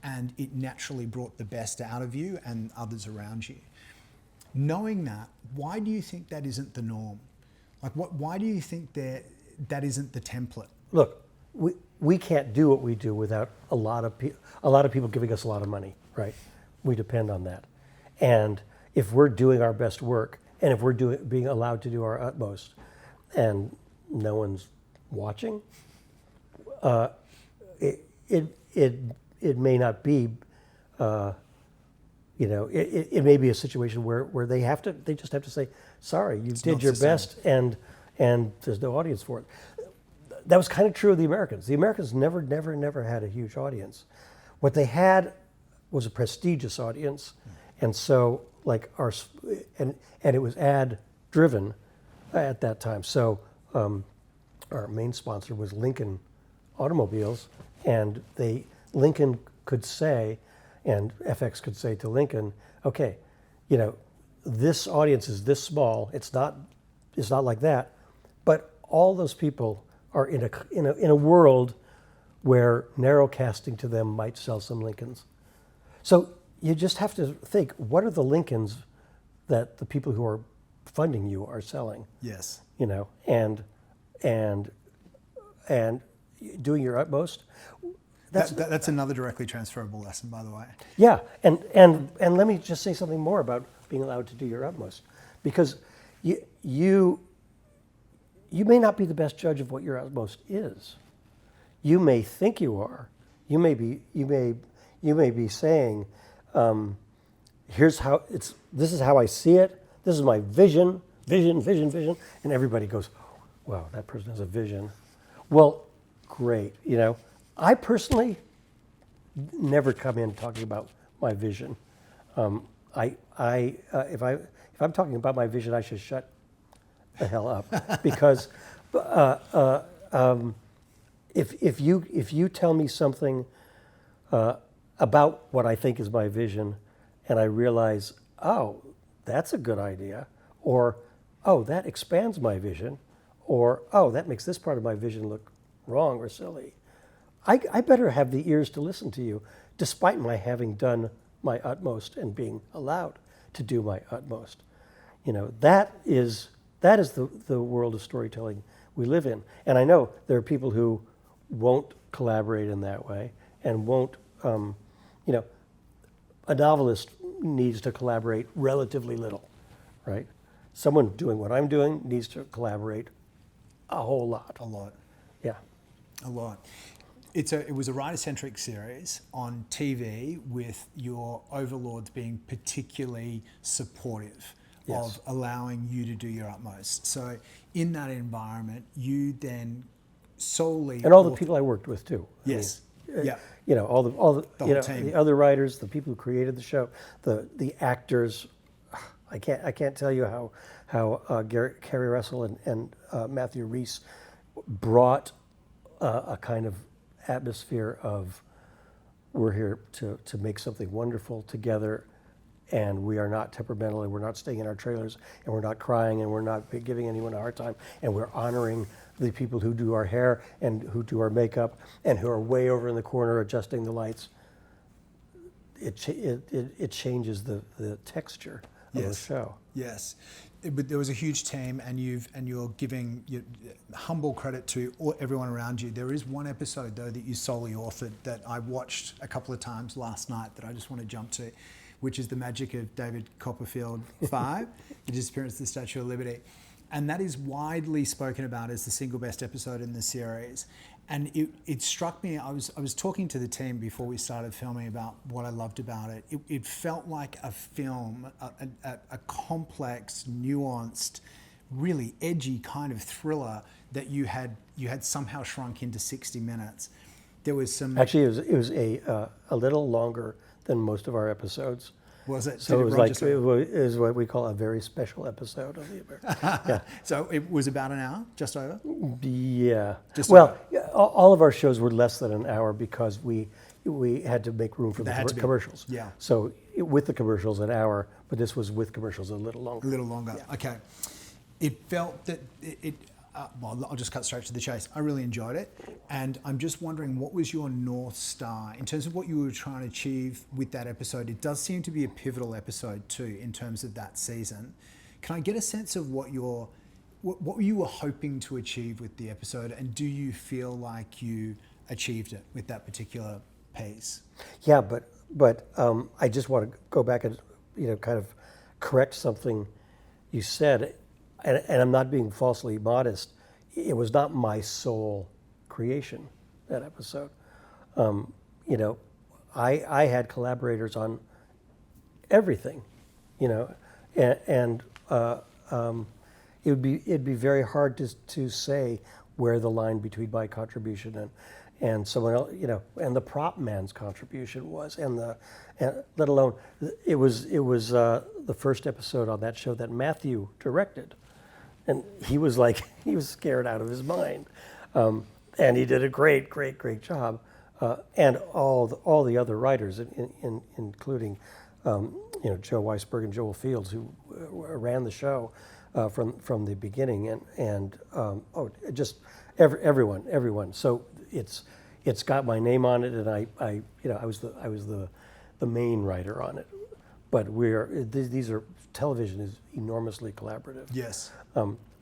And it naturally brought the best out of you and others around you. Knowing that, why do you think that isn't the norm? Why do you think that isn't the template? Look, we can't do what we do without a lot of people giving us a lot of money, right? We depend on that. And if we're doing our best work, and if we're being allowed to do our utmost, and no one's watching, it may not be, it may be a situation where they just have to say, sorry, you did your best, and there's no audience for it. That was kind of true of the Americans. The Americans never had a huge audience. What they had was a prestigious audience, and so and it was ad driven at that time. So our main sponsor was Lincoln Automobiles, and Lincoln could say, and FX could say to Lincoln, okay, this audience is this small. It's not like that, but all those people are in a world where narrow casting to them might sell some Lincolns. So you just have to think, what are the Lincolns that the people who are funding you are selling? Yes. And doing your utmost. That's another directly transferable lesson, by the way. Yeah, and let me just say something more about being allowed to do your utmost, because you may not be the best judge of what your utmost is. You may think you are. You may be saying, here's how this is how I see it. This is my vision, and everybody goes, wow, that person has a vision. Well, great. I personally never come in talking about my vision. If I'm talking about my vision, I should shut the hell up, because if you tell me something about what I think is my vision, and I realize, oh, that's a good idea, or oh, that expands my vision, or oh, that makes this part of my vision look wrong or silly, I better have the ears to listen to you, despite my having done my utmost and being allowed to do my utmost. That is the world of storytelling we live in. And I know there are people who won't collaborate in that way and won't, a novelist needs to collaborate relatively little, right? Someone doing what I'm doing needs to collaborate a whole lot. A lot. Yeah. A lot. It was a writer-centric series on TV with your overlords being particularly supportive of allowing you to do your utmost. So in that environment, you then solely... And all the people I worked with too. Yes. All the whole team. The other writers, the people who created the show, the actors. I can't tell you how Kerry Russell and Matthew Rhys brought a kind of atmosphere of, we're here to make something wonderful together, and we are not temperamental, and we're not staying in our trailers, and we're not crying, and we're not giving anyone a hard time, and we're honoring the people who do our hair and who do our makeup and who are way over in the corner adjusting the lights. It changes the texture of the Yes. show. Yes. But there was a huge team, and you're giving humble credit to everyone around you. There is one episode though that you solely authored that I watched a couple of times last night that I just want to jump to, which is The Magic of David Copperfield 5, The Disappearance of the Statue of Liberty. And that is widely spoken about as the single best episode in the series. And it struck me, I was talking to the team before we started filming about what I loved about it. It felt like a film, a complex, nuanced, really edgy kind of thriller that you had somehow shrunk into 60 minutes. There was some... Actually, it was a little longer than most of our episodes. Was it? So it was like it was what we call a very special episode of the American. Yeah. So it was about an hour, just over? Yeah. Just well, all of our shows were less than an hour because we had to make room for the commercials. Yeah. So with the commercials, an hour, but this was with commercials a little longer. A little longer. Yeah. Okay. It felt that well, I'll just cut straight to the chase. I really enjoyed it, and I'm just wondering, what was your North Star in terms of what you were trying to achieve with that episode? It does seem to be a pivotal episode too in terms of that season. Can I get a sense of what you were hoping to achieve with the episode, and do you feel like you achieved it with that particular piece? Yeah, but I just want to go back and kind of correct something you said. And I'm not being falsely modest. It was not my sole creation, that episode. I had collaborators on everything, and it'd be very hard to say where the line between my contribution and someone else, and the prop man's contribution was, and let alone it was the first episode on that show that Matthew directed. And he was scared out of his mind, and he did a great job, and all the other writers, including Joe Weisberg and Joel Fields, who ran the show from the beginning, and just everyone. So it's got my name on it, and I was the main writer on it, but these are. Television is enormously collaborative. Yes.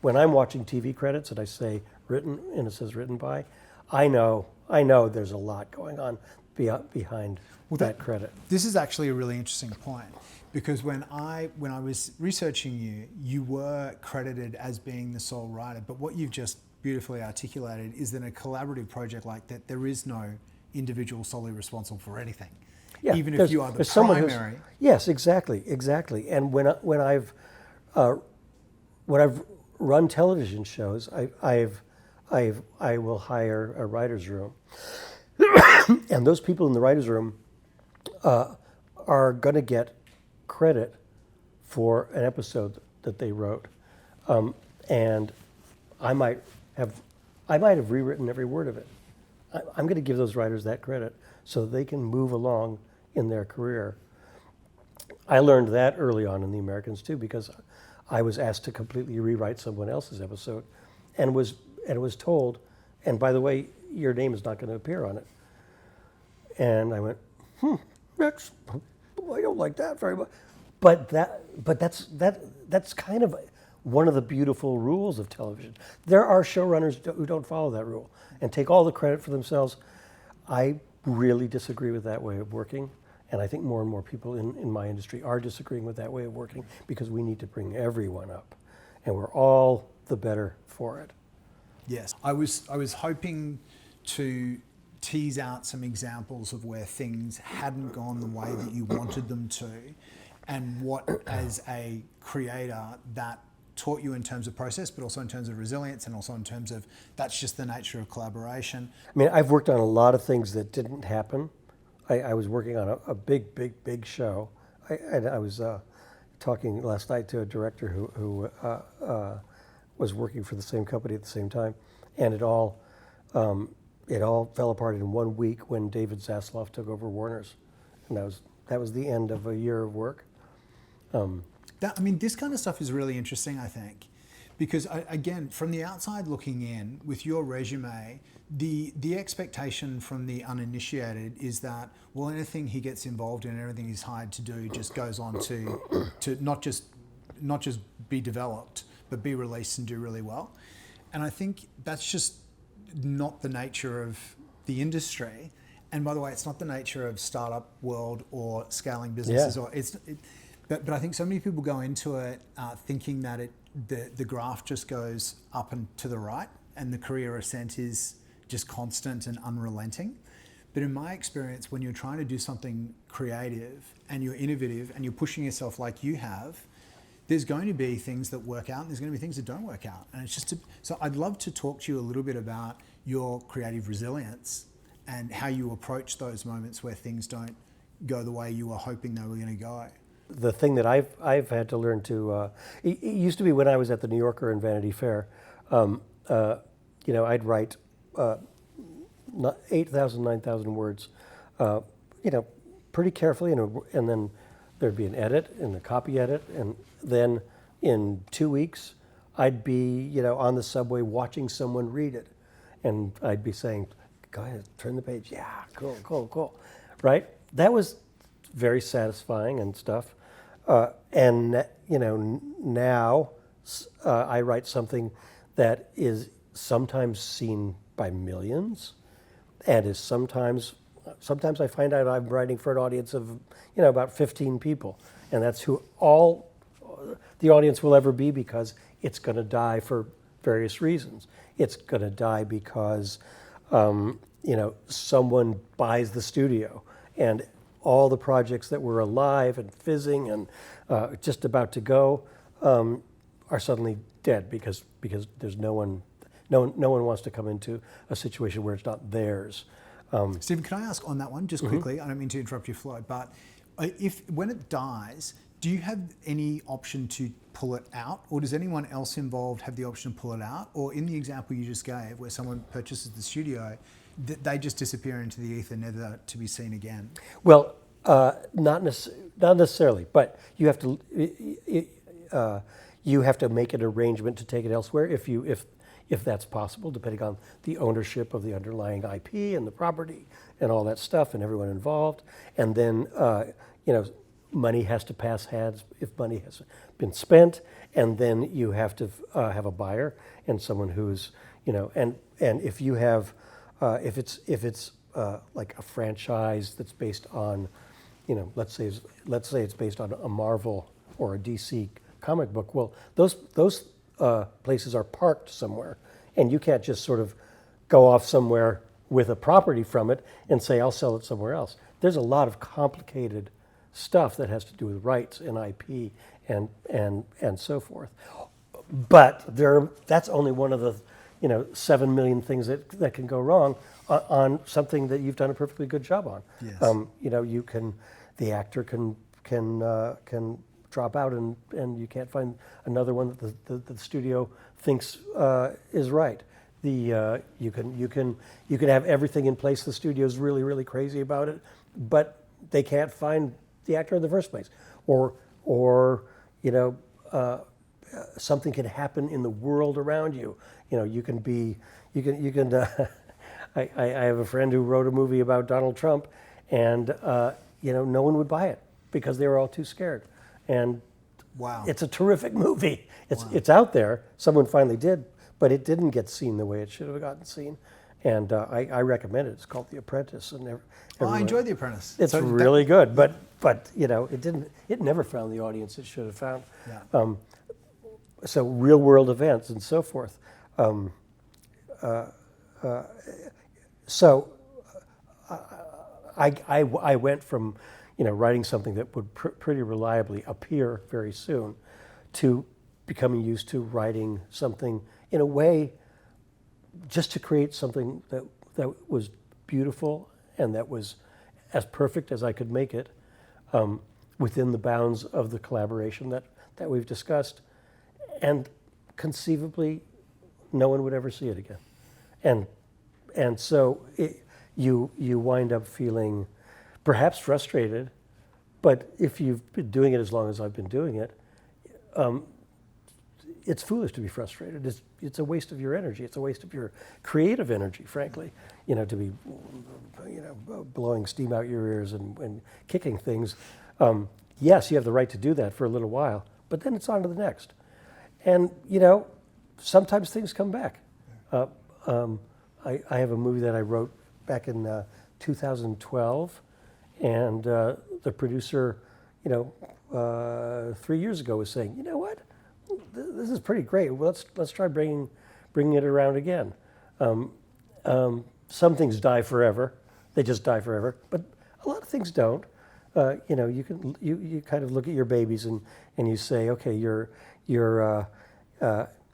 When I'm watching TV credits and I say written and it says written by, I know there's a lot going on behind that credit. This is actually a really interesting point, because when I was researching you, you were credited as being the sole writer, but what you've just beautifully articulated is that in a collaborative project like that, there is no individual solely responsible for anything. Yeah, even if you are the primary. Yes, exactly. And when I've run television shows, I will hire a writer's room, and those people in the writer's room are going to get credit for an episode that they wrote, and I might have rewritten every word of it. I'm going to give those writers that credit so they can move along in their career. I learned that early on in The Americans too, because I was asked to completely rewrite someone else's episode, and was told, and by the way, your name is not going to appear on it. And I went, I don't like that very much. But that's kind of one of the beautiful rules of television. There are showrunners who don't follow that rule and take all the credit for themselves. I really disagree with that way of working. And I think more and more people in my industry are disagreeing with that way of working, because we need to bring everyone up, and we're all the better for it. Yes, I was hoping to tease out some examples of where things hadn't gone the way that you wanted them to, and what, as a creator, that taught you in terms of process, but also in terms of resilience, and also in terms of that's just the nature of collaboration. I mean, I've worked on a lot of things that didn't happen. I was working on a big show. I was talking last night to a director who was working for the same company at the same time, and it all fell apart in 1 week when David Zaslav took over Warner's, and that was the end of a year of work. This kind of stuff is really interesting, I think, Because again, from the outside looking in, with your resume, the expectation from the uninitiated is that, well, anything he gets involved in, everything he's hired to do, just goes on to not just be developed, but be released and do really well. And I think that's just not the nature of the industry. And by the way, it's not the nature of startup world or scaling businesses. Yeah. But I think so many people go into it thinking that the graph just goes up and to the right, and the career ascent is just constant and unrelenting. But in my experience, when you're trying to do something creative and you're innovative and you're pushing yourself like you have, there's going to be things that work out and there's going to be things that don't work out. And it's just so I'd love to talk to you a little bit about your creative resilience and how you approach those moments where things don't go the way you were hoping they were going to go. The thing that I've had to learn to, it used to be when I was at the New Yorker and Vanity Fair, I'd write 8,000, 9,000 words, pretty carefully, and then there'd be an edit and a copy edit, and then in 2 weeks, I'd be, on the subway watching someone read it, and I'd be saying, "Go ahead, turn the page. Yeah, cool," right? That was very satisfying and stuff. And now I write something that is sometimes seen by millions, and is sometimes I find out I'm writing for an audience of about 15 people, and that's who all the audience will ever be, because it's going to die for various reasons. It's going to die because someone buys the studio, and all the projects that were alive and fizzing and just about to go are suddenly dead because there's no one wants to come into a situation where it's not theirs. Stephen, can I ask on that one just quickly? I don't mean to interrupt your flow, but when it dies, do you have any option to pull it out, or does anyone else involved have the option to pull it out? Or in the example you just gave, where someone purchases the studio, they just disappear into the ether, never to be seen again? Well, not necessarily, but you have to make an arrangement to take it elsewhere if that's possible, depending on the ownership of the underlying IP and the property and all that stuff and everyone involved. And then money has to pass hands if money has been spent, and then you have to have a buyer and someone who's and if you have if it's like a franchise that's based on let's say it's based on a Marvel or a DC comic book. Well, those places are parked somewhere, and you can't just sort of go off somewhere with a property from it and say, I'll sell it somewhere else. There's a lot of complicated stuff that has to do with rights and IP and so forth. But that's only one of the 7 million things that can go wrong on something that you've done a perfectly good job on. Yes. The actor can drop out and you can't find another one that the studio thinks is right. You can have everything in place. The studio's really, really crazy about it, but they can't find the actor in the first place, or something can happen in the world around you. I have a friend who wrote a movie about Donald Trump, and no one would buy it because they were all too scared. And wow, it's a terrific movie. It's out there. Someone finally did, but it didn't get seen the way it should have gotten seen. And I recommend it. It's called The Apprentice, and I enjoyed The Apprentice. It's really good, but it never found the audience it should have found. Yeah. So real world events and so forth. So I went from writing something that would pretty reliably appear very soon to becoming used to writing something in a way just to create something that was beautiful and that was as perfect as I could make it within the bounds of the collaboration that we've discussed. And conceivably, no one would ever see it again. And so you wind up feeling perhaps frustrated, but if you've been doing it as long as I've been doing it, it's foolish to be frustrated. It's a waste of your energy. It's a waste of your creative energy, frankly. To be, blowing steam out your ears and kicking things. Yes, you have the right to do that for a little while, but then it's on to the next. And sometimes things come back. I have a movie that I wrote back in 2012, and the producer, 3 years ago was saying, you know what, this is pretty great. Well, let's try bringing it around again. Some things die forever; they just die forever. But a lot of things don't. You kind of look at your babies and you say, okay, you're in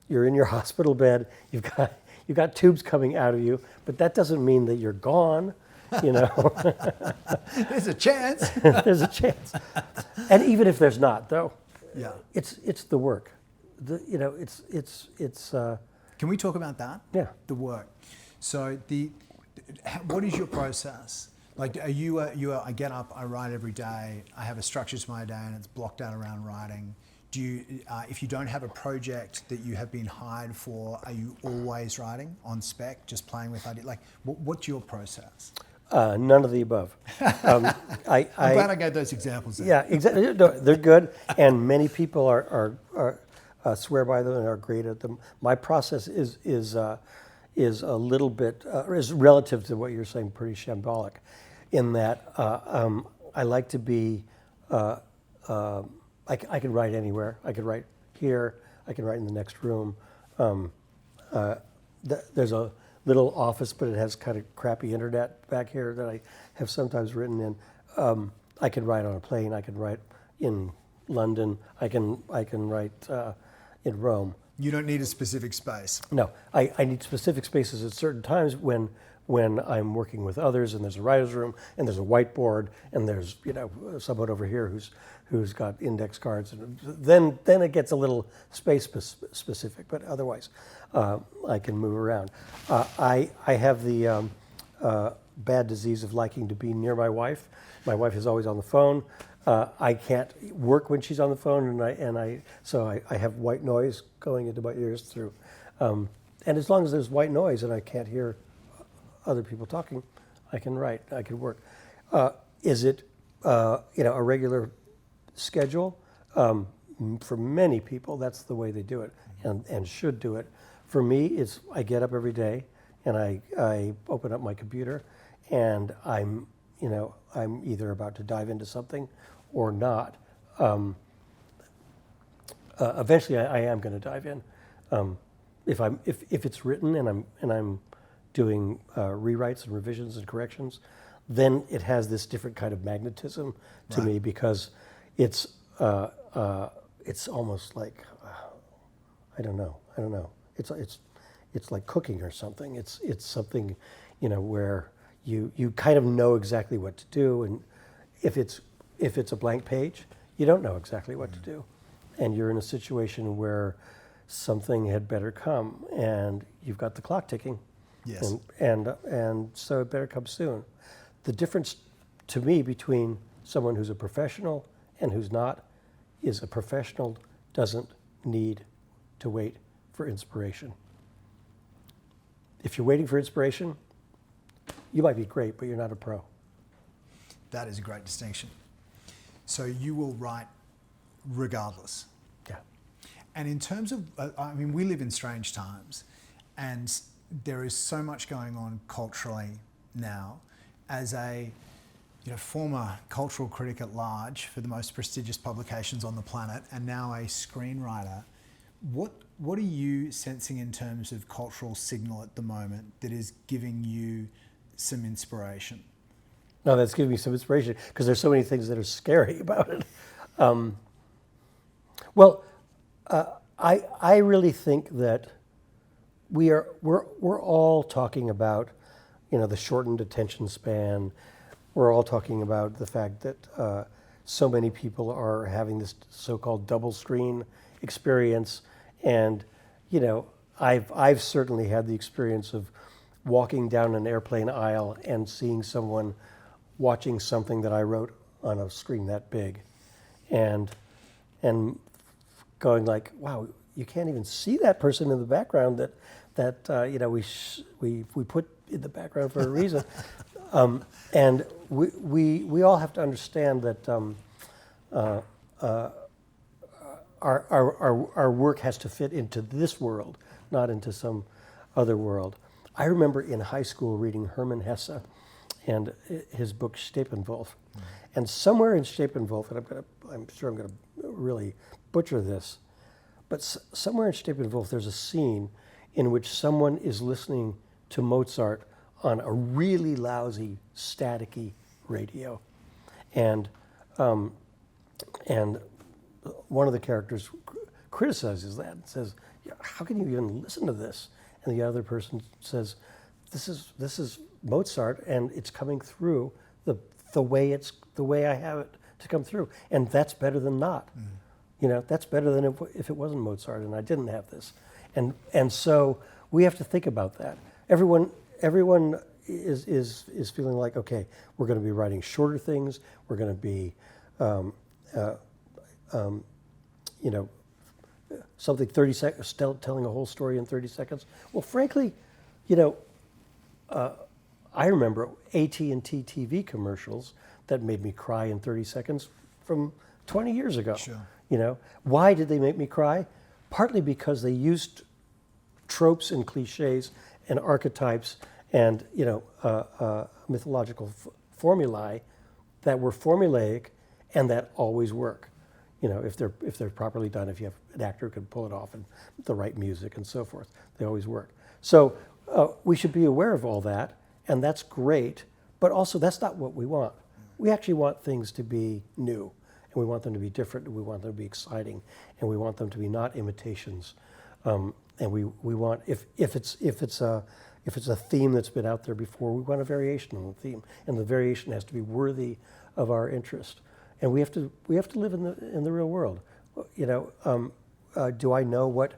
your hospital bed. You've got tubes coming out of you, but that doesn't mean that you're gone. There's a chance. There's a chance. And even if there's not, though, yeah, it's the work. It's. Can we talk about that? Yeah. The work. So what is your process? Like, are you I get up, I write every day, I have a structure to my day, and it's blocked out around writing. Do you, if you don't have a project that you have been hired for, are you always writing on spec, just playing with ideas? Like, what's your process? None of the above. I'm glad I gave those examples. Yeah, exactly. No, they're good, and many people are swear by them and are great at them. My process is a little bit is relative to what you're saying, pretty shambolic, in that I like to be. I can write anywhere. I could write here. I can write in the next room. There's a little office, but it has kind of crappy internet back here that I have sometimes written in. I can write on a plane. I can write in London. I can write in Rome. You don't need a specific space. No, I need specific spaces at certain times when I'm working with others, and there's a writer's room, and there's a whiteboard, and there's someone over here who's got index cards, and then it gets a little space specific. But otherwise, I can move around. I have the bad disease of liking to be near my wife. My wife is always on the phone. I can't work when she's on the phone, so I have white noise going into my ears through. And as long as there's white noise and I can't hear other people talking, I can write. I can work. Is it a regular schedule? For many people, that's the way they do it, and should do it. For me, it's I get up every day and I open up my computer, and I'm either about to dive into something or not. Eventually, I am going to dive in. If it's written and I'm doing rewrites and revisions and corrections, then it has this different kind of magnetism to me, because it's almost like I don't know. It's like cooking or something. It's something where you kind of know exactly what to do, and if it's a blank page, you don't know exactly what to do, and you're in a situation where something had better come, and you've got the clock ticking. Yes. And so it better come soon. The difference to me between someone who's a professional and who's not is a professional doesn't need to wait for inspiration. If you're waiting for inspiration, you might be great, but you're not a pro. That is a great distinction. So you will write regardless. Yeah. And in terms of, we live in strange times, and there is so much going on culturally now. As a former cultural critic at large for the most prestigious publications on the planet, and now a screenwriter, what are you sensing in terms of cultural signal at the moment that is giving you some inspiration? No, that's giving me some inspiration, because there's so many things that are scary about it. I really think that we're all talking about, the shortened attention span. We're all talking about the fact that so many people are having this so-called double screen experience, and I've certainly had the experience of walking down an airplane aisle and seeing someone watching something that I wrote on a screen that big, and going like, wow, you can't even see that person in the background that we put in the background for a reason. And we all have to understand that our work has to fit into this world, not into some other world. I remember in high school reading Hermann Hesse and his book Steppenwolf. And somewhere in Steppenwolf, and I'm sure I'm going to really butcher this, but somewhere in Steppenwolf there's a scene in which someone is listening to Mozart on a really lousy, staticky radio. And one of the characters criticizes that and says, how can you even listen to this? And the other person says, this is Mozart, and it's coming through the way I have it to come through, and that's better than not. That's better than if it wasn't Mozart and I didn't have this. And so we have to think about that. Everyone is feeling like, okay, we're going to be writing shorter things. We're going to be something 30 seconds, telling a whole story in 30 seconds. Well, frankly, I remember AT&T TV commercials that made me cry in 30 seconds from 20 years ago. Sure. Why did they make me cry? Partly because they used tropes and cliches and archetypes and mythological formulae that were formulaic and that always work. If they're properly done, if you have an actor who can pull it off and the right music and so forth, they always work. So we should be aware of all that, and that's great, but also that's not what we want. We actually want things to be new, and we want them to be different, and we want them to be exciting, and we want them to be not imitations. And we want, if it's a theme that's been out there before, we want a variation on the theme, and the variation has to be worthy of our interest. And we have to live in the real world. Do I know what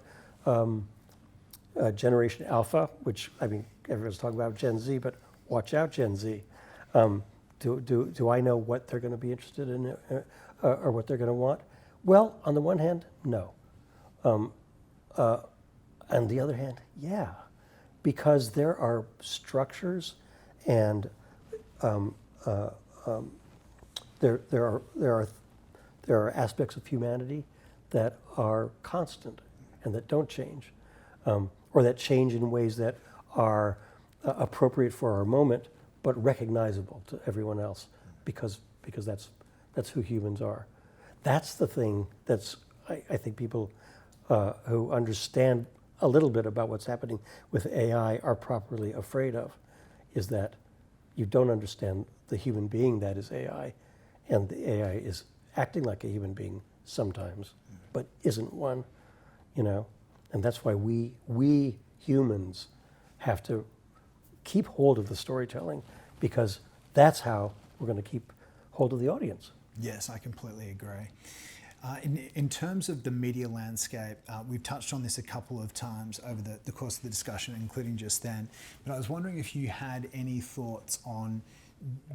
Generation Alpha, which everyone's talking about Gen Z, but watch out, Gen Z. Do I know what they're going to be interested in or what they're going to want? Well, on the one hand, no. On the other hand, yeah, because there are structures and there are aspects of humanity that are constant and that don't change, or that change in ways that are appropriate for our moment, but recognizable to everyone else, because that's who humans are. That's the thing that's I think people who understand a little bit about what's happening with AI are properly afraid of, is that you don't understand the human being that is AI, and the AI is acting like a human being sometimes, but isn't one, and that's why we humans have to keep hold of the storytelling, because that's how we're going to keep hold of the audience. Yes, I completely agree. In terms of the media landscape, we've touched on this a couple of times over the course of the discussion, including just then, but I was wondering if you had any thoughts on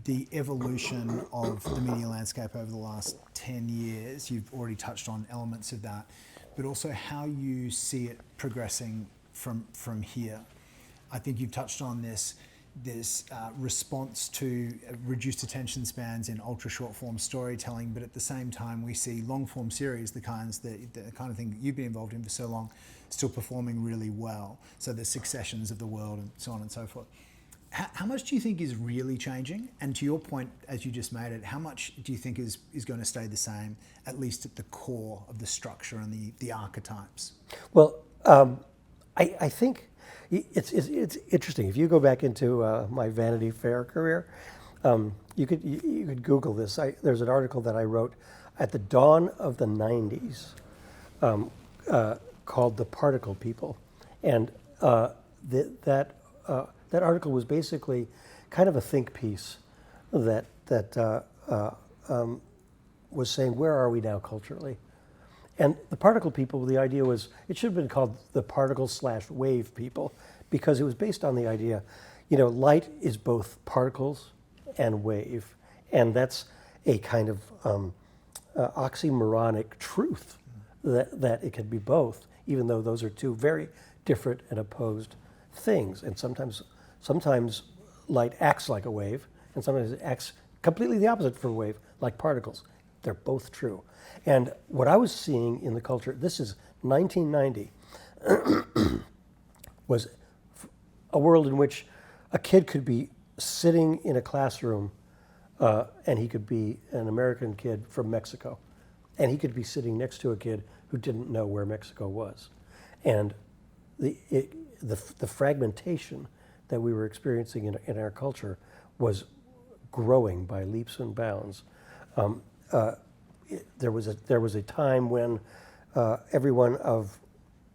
the evolution of the media landscape over the last 10 years. You've already touched on elements of that, but also how you see it progressing from here. I think you've touched on this response to reduced attention spans in ultra short form storytelling, but at the same time we see long form series, the kind of thing that you've been involved in for so long, still performing really well. So the Successions of the world and so on and so forth. How much do you think is really changing? And to your point, as you just made it, how much do you think is going to stay the same, at least at the core of the structure and the archetypes? Well, I think it's interesting. If you go back into my Vanity Fair career, you could Google this. There's an article that I wrote at the dawn of the 90s called "The Particle People," and that article was basically kind of a think piece that was saying, where are we now culturally? And the particle people, the idea was, it should have been called the particle/wave people, because it was based on the idea, light is both particles and wave, and that's a kind of oxymoronic truth that it can be both even though those are two very different and opposed things. And sometimes light acts like a wave, and sometimes it acts completely the opposite from a wave, like particles. They're both true. And what I was seeing in the culture, this is 1990, was a world in which a kid could be sitting in a classroom, and he could be an American kid from Mexico, and he could be sitting next to a kid who didn't know where Mexico was. And the fragmentation that we were experiencing in our culture was growing by leaps and bounds. There was a time when everyone of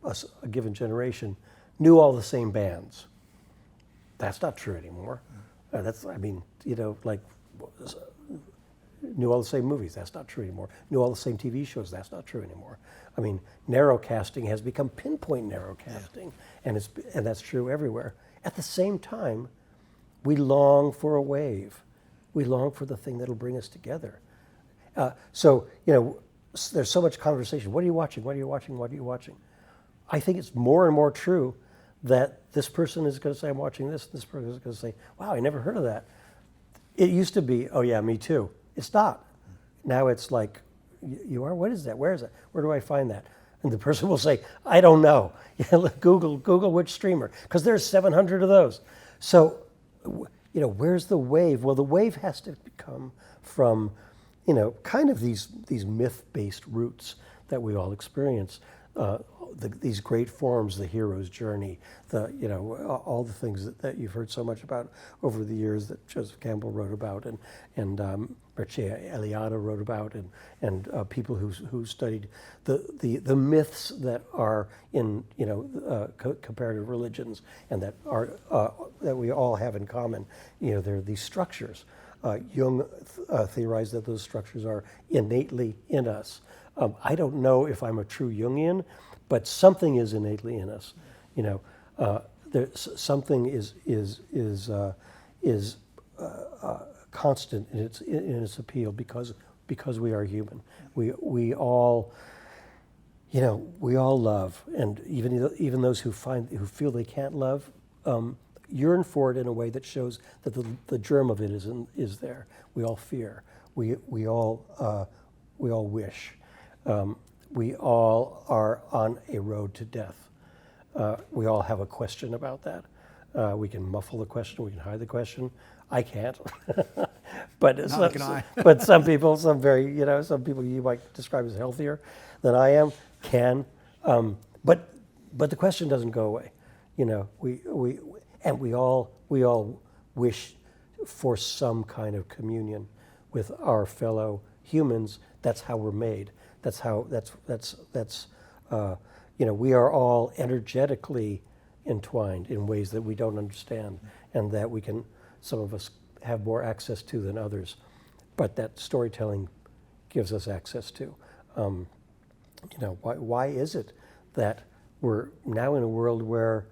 a given generation knew all the same bands. That's not true anymore. Knew all the same movies. That's not true anymore. Knew all the same TV shows. That's not true anymore. I mean, narrowcasting has become pinpoint narrowcasting, and that's true everywhere. At the same time, we long for a wave. We long for the thing that'll bring us together. There's so much conversation. What are you watching? What are you watching? What are you watching? I think it's more and more true that this person is going to say, I'm watching this. This person is going to say, wow, I never heard of that. It used to be, oh yeah, me too. It's not. Now it's like, you are? What is that? Where is it? Where do I find that? And the person will say, I don't know. Google which streamer, because there's 700 of those. So, where's the wave? Well, the wave has to come from, kind of these myth-based roots that we all experience. These great forms, the hero's journey, all the things that you've heard so much about over the years that Joseph Campbell wrote about, and Mircea Eliade wrote about, and people who studied the myths that are in comparative religions and that are that we all have in common. There are these structures. Jung theorized that those structures are innately in us. I don't know if I'm a true Jungian, but something is innately in us. Something is constant in its appeal because we are human. We all love, and even those who feel they can't love yearn for it in a way that shows that the germ of it is there. We all fear. We all wish. We all are on a road to death. We all have a question about that. We can muffle the question. We can hide the question. I can't, but some people, some people you might describe as healthier than I am, can. But the question doesn't go away. We all wish for some kind of communion with our fellow humans. That's how we're made. We are all energetically entwined in ways that we don't understand, and that some of us have more access to than others, but that storytelling gives us access to. Why is it that we're now in a world where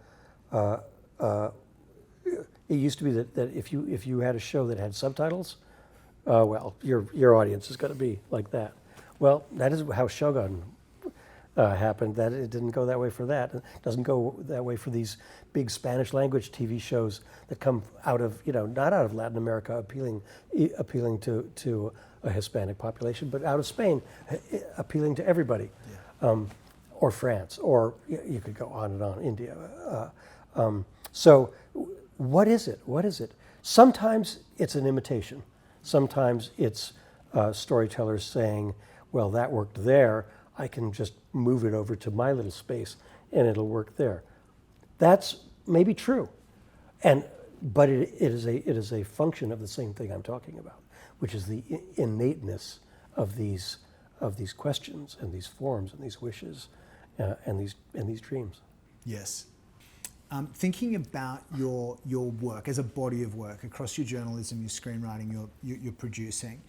it used to be that if you had a show that had subtitles, your audience is going to be like that. Well, that is how Shogun happened. That it didn't go that way for that. It doesn't go that way for these big Spanish language TV shows that come out of not out of Latin America, appealing to a Hispanic population, but out of Spain, appealing to everybody, or France, or you could go on and on, India. So, what is it? What is it? Sometimes it's an imitation. Sometimes it's storytellers saying, well, that worked there. I can just move it over to my little space and it'll work there. That's maybe true. But it is a function of the same thing I'm talking about, which is the innateness of these questions and these forms and these wishes and these dreams. Yes. Thinking about your work as a body of work across your journalism, your screenwriting, your producing,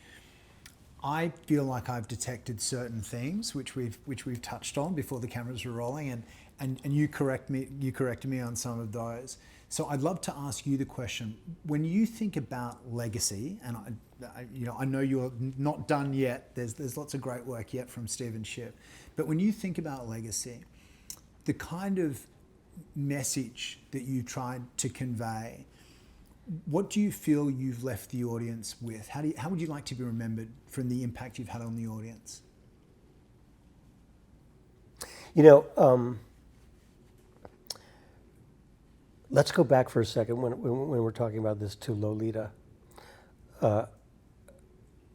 I feel like I've detected certain themes which we've touched on before the cameras were rolling, and you corrected me on some of those. So I'd love to ask you the question: when you think about legacy, and I know you're not done yet. There's lots of great work yet from Steve and Schiff, but when you think about legacy, the kind of message that you tried to convey, what do you feel you've left the audience with? How would you like to be remembered from the impact you've had on the audience? You know, let's go back for a second when we're talking about this to Lolita.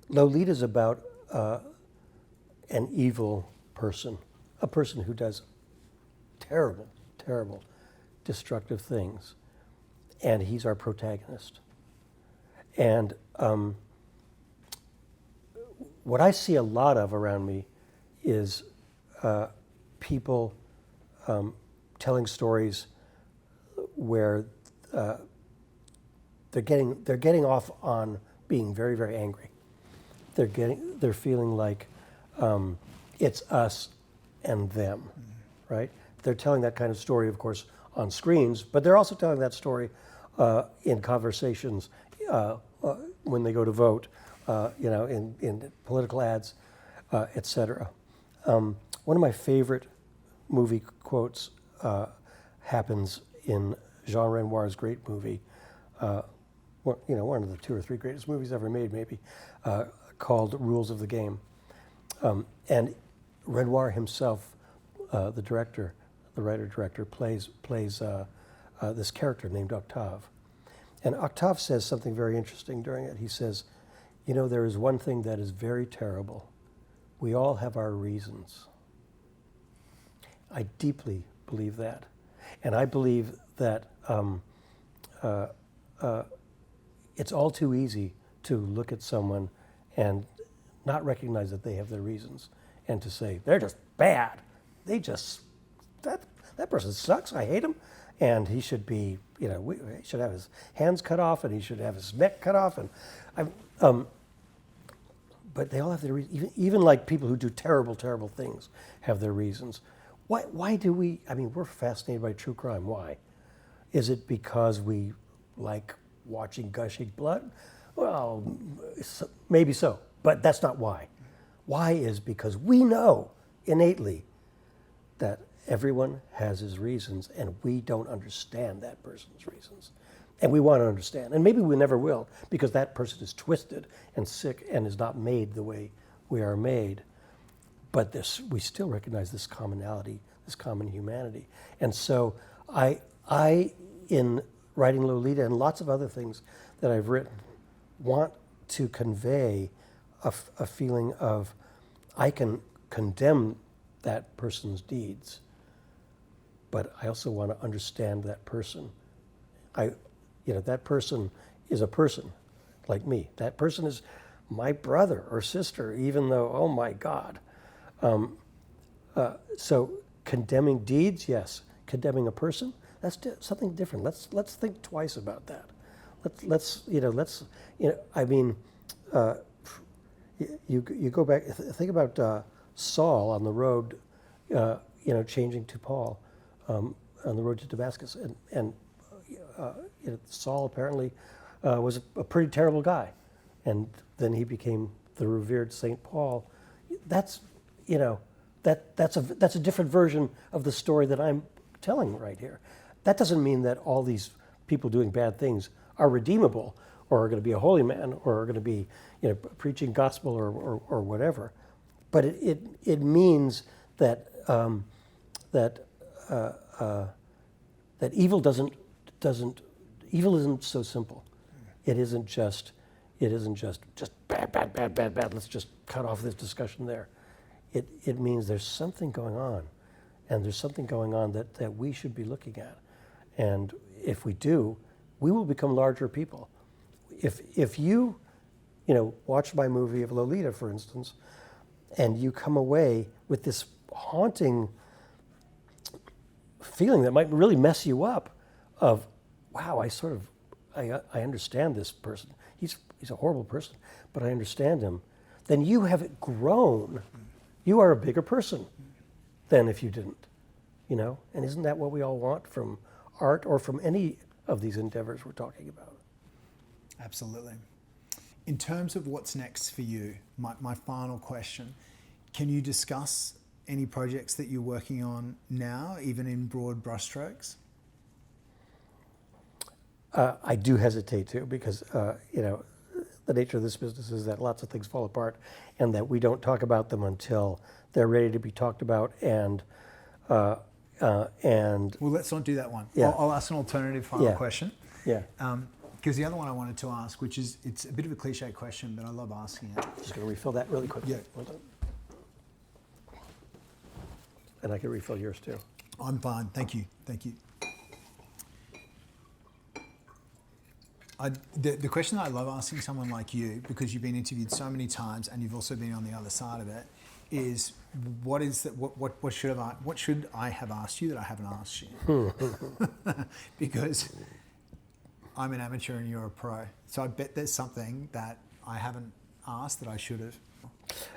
Lolita's about an evil person, a person who does terrible, terrible, destructive things, and he's our protagonist. And what I see a lot of around me is people telling stories where they're getting off on being very, very angry. They're feeling like it's us and them, right? They're telling that kind of story, of course, on screens, but they're also telling that story in conversations when they go to vote, in political ads, etc. One of my favorite movie quotes happens in Jean Renoir's great movie, one of the 2 or 3 greatest movies ever made, maybe, called Rules of the Game. And Renoir himself, the writer-director, plays this character named Octave. And Octave says something very interesting during it. He says, there is one thing that is very terrible. We all have our reasons. I deeply believe that. And I believe that it's all too easy to look at someone and not recognize that they have their reasons and to say, they're just bad. That person sucks, I hate him, and he should be, he should have his hands cut off and he should have his neck cut off. But they all have their reasons. Even like people who do terrible, terrible things have their reasons. Why do we, we're fascinated by true crime. Why? Is it because we like watching gushing blood? Well, maybe so, but that's not why. Why is because we know innately that everyone has his reasons and we don't understand that person's reasons. And we want to understand. And maybe we never will because that person is twisted and sick and is not made the way we are made. But we still recognize this commonality, this common humanity. And so I, in writing Lolita and lots of other things that I've written, want to convey a feeling of I can condemn that person's deeds, but I also want to understand that person. That person is a person like me. That person is my brother or sister, even though, oh my God. So condemning deeds, yes. Condemning a person, that's something different. Let's think twice about that. You go back. Think about Saul on the road, changing to Paul, on the road to Damascus, and Saul apparently was a pretty terrible guy, and then he became the revered Saint Paul. That's a different version of the story that I'm telling right here. That doesn't mean that all these people doing bad things are redeemable or are going to be a holy man or are going to be preaching gospel or whatever. But it means that that evil evil isn't so simple. It isn't just bad. Let's just cut off this discussion there. It means there's something going on, and there's something going on that we should be looking at. And if we do, we will become larger people. If you watch my movie of Lolita, for instance, and you come away with this haunting feeling that might really mess you up of, wow, I understand this person. He's a horrible person, but I understand him. Then you have grown. You are a bigger person than if you didn't, And isn't that what we all want from art or from any of these endeavors we're talking about? Absolutely. In terms of what's next for you, my final question, can you discuss any projects that you're working on now, even in broad brushstrokes? I do hesitate to, because the nature of this business is that lots of things fall apart, and that we don't talk about them until they're ready to be talked about. And Well, let's not do that one. Yeah. I'll ask an alternative final question. Yeah. Because the other one I wanted to ask, which is, it's a bit of a cliche question, but I love asking it. Just going to refill that really quickly. Yeah. Hold on. And I can refill yours too. I'm fine. Thank you. Thank you. The question that I love asking someone like you, because you've been interviewed so many times and you've also been on the other side of it, is what should I have asked you that I haven't asked you? Because I'm an amateur and you're a pro. So I bet there's something that I haven't asked that I should have.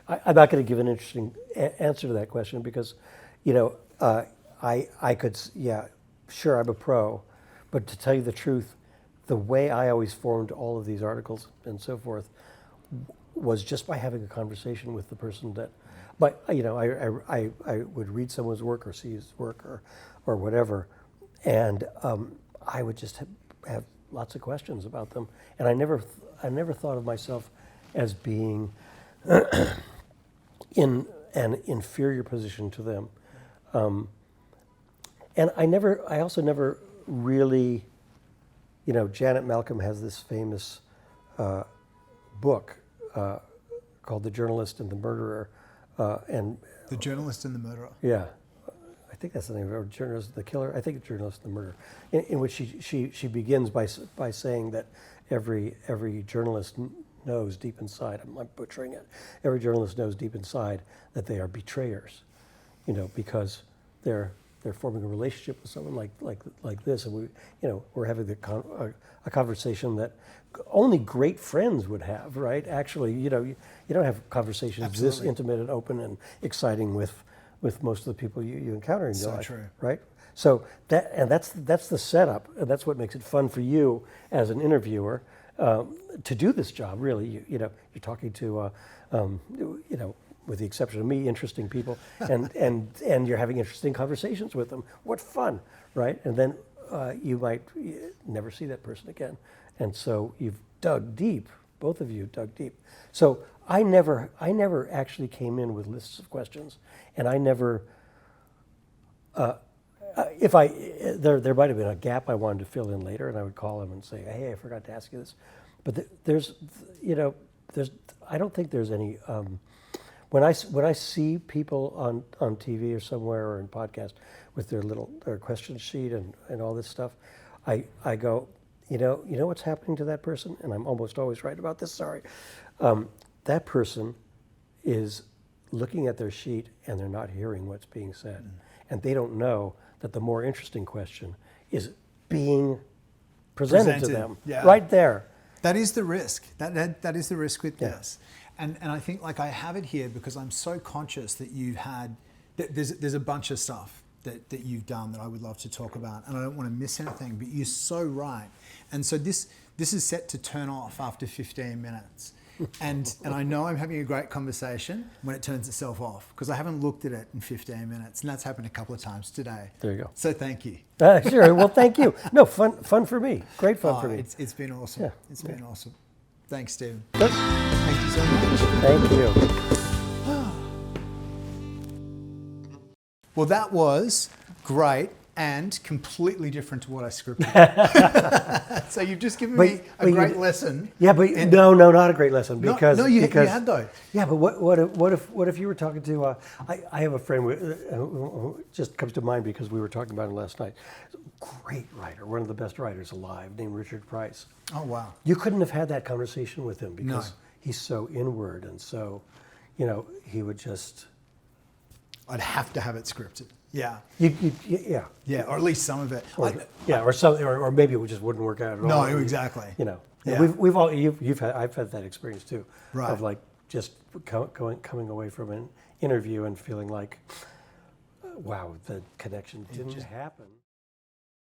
I'm not going to give an interesting answer to that question, because, I could, sure, I'm a pro, but to tell you the truth, the way I always formed all of these articles and so forth was just by having a conversation with the person that, but I would read someone's work or see his work or whatever, and I would just have lots of questions about them, and I never thought of myself as being in an inferior position to them, and I also never really. Janet Malcolm has this famous book called The Journalist and the Murderer. And The Journalist and the Murderer. Yeah, I think that's the name of it, Journalist and the Killer. I think it's Journalist and the Murderer, in which she begins by saying that every journalist knows deep inside, I'm butchering it, every journalist knows deep inside that they are betrayers, because they're forming a relationship with someone like this, and we're having a conversation that only great friends would have, right? Actually, you don't have conversations Absolutely. this intimate and open and exciting with most of the people you encounter in your life, true. right? So that's the setup, and that's what makes it fun for you as an interviewer to do this job. Really, you're talking to with the exception of me, interesting people, and you're having interesting conversations with them. What fun, right? And then you might never see that person again. And so you've dug deep, both of you dug deep. So I never actually came in with lists of questions, and I never, there might have been a gap I wanted to fill in later, and I would call them and say, hey, I forgot to ask you this. But I don't think there's any, when I see people on TV or somewhere or in podcast with their question sheet and all this stuff, I go, you know what's happening to that person? And I'm almost always right about this, sorry. That person is looking at their sheet and they're not hearing what's being said. And they don't know that the more interesting question is being presented to them, right there. That is the risk. That is the risk with this. And I think I have it here because I'm so conscious that you've had, there's a bunch of stuff that you've done that I would love to talk about, and I don't want to miss anything, but you're so right. And so this is set to turn off after 15 minutes. And I know I'm having a great conversation when it turns itself off, because I haven't looked at it in 15 minutes, and that's happened a couple of times today. There you go. So thank you. Sure. Well, thank you. No, fun for me. Great fun for me. It's been awesome. Yeah. It's been awesome. Thanks, Stephen. Good. Thank you so much. Thank you. Well, that was great and completely different to what I scripted. So you've just given me a great lesson. Yeah, but no, not a great lesson, because you had though. Yeah, but what if you were talking to? I have a friend who just comes to mind because we were talking about him last night. Great writer, one of the best writers alive, named Richard Price. Oh wow! You couldn't have had that conversation with him because he's so inward, and so, he would just. I'd have to have it scripted. Yeah. Yeah, or at least some of it. Or maybe it just wouldn't work out at all. No, exactly. Yeah. I've had that experience too, right. Of just coming away from an interview and feeling like, wow, the connection didn't happen.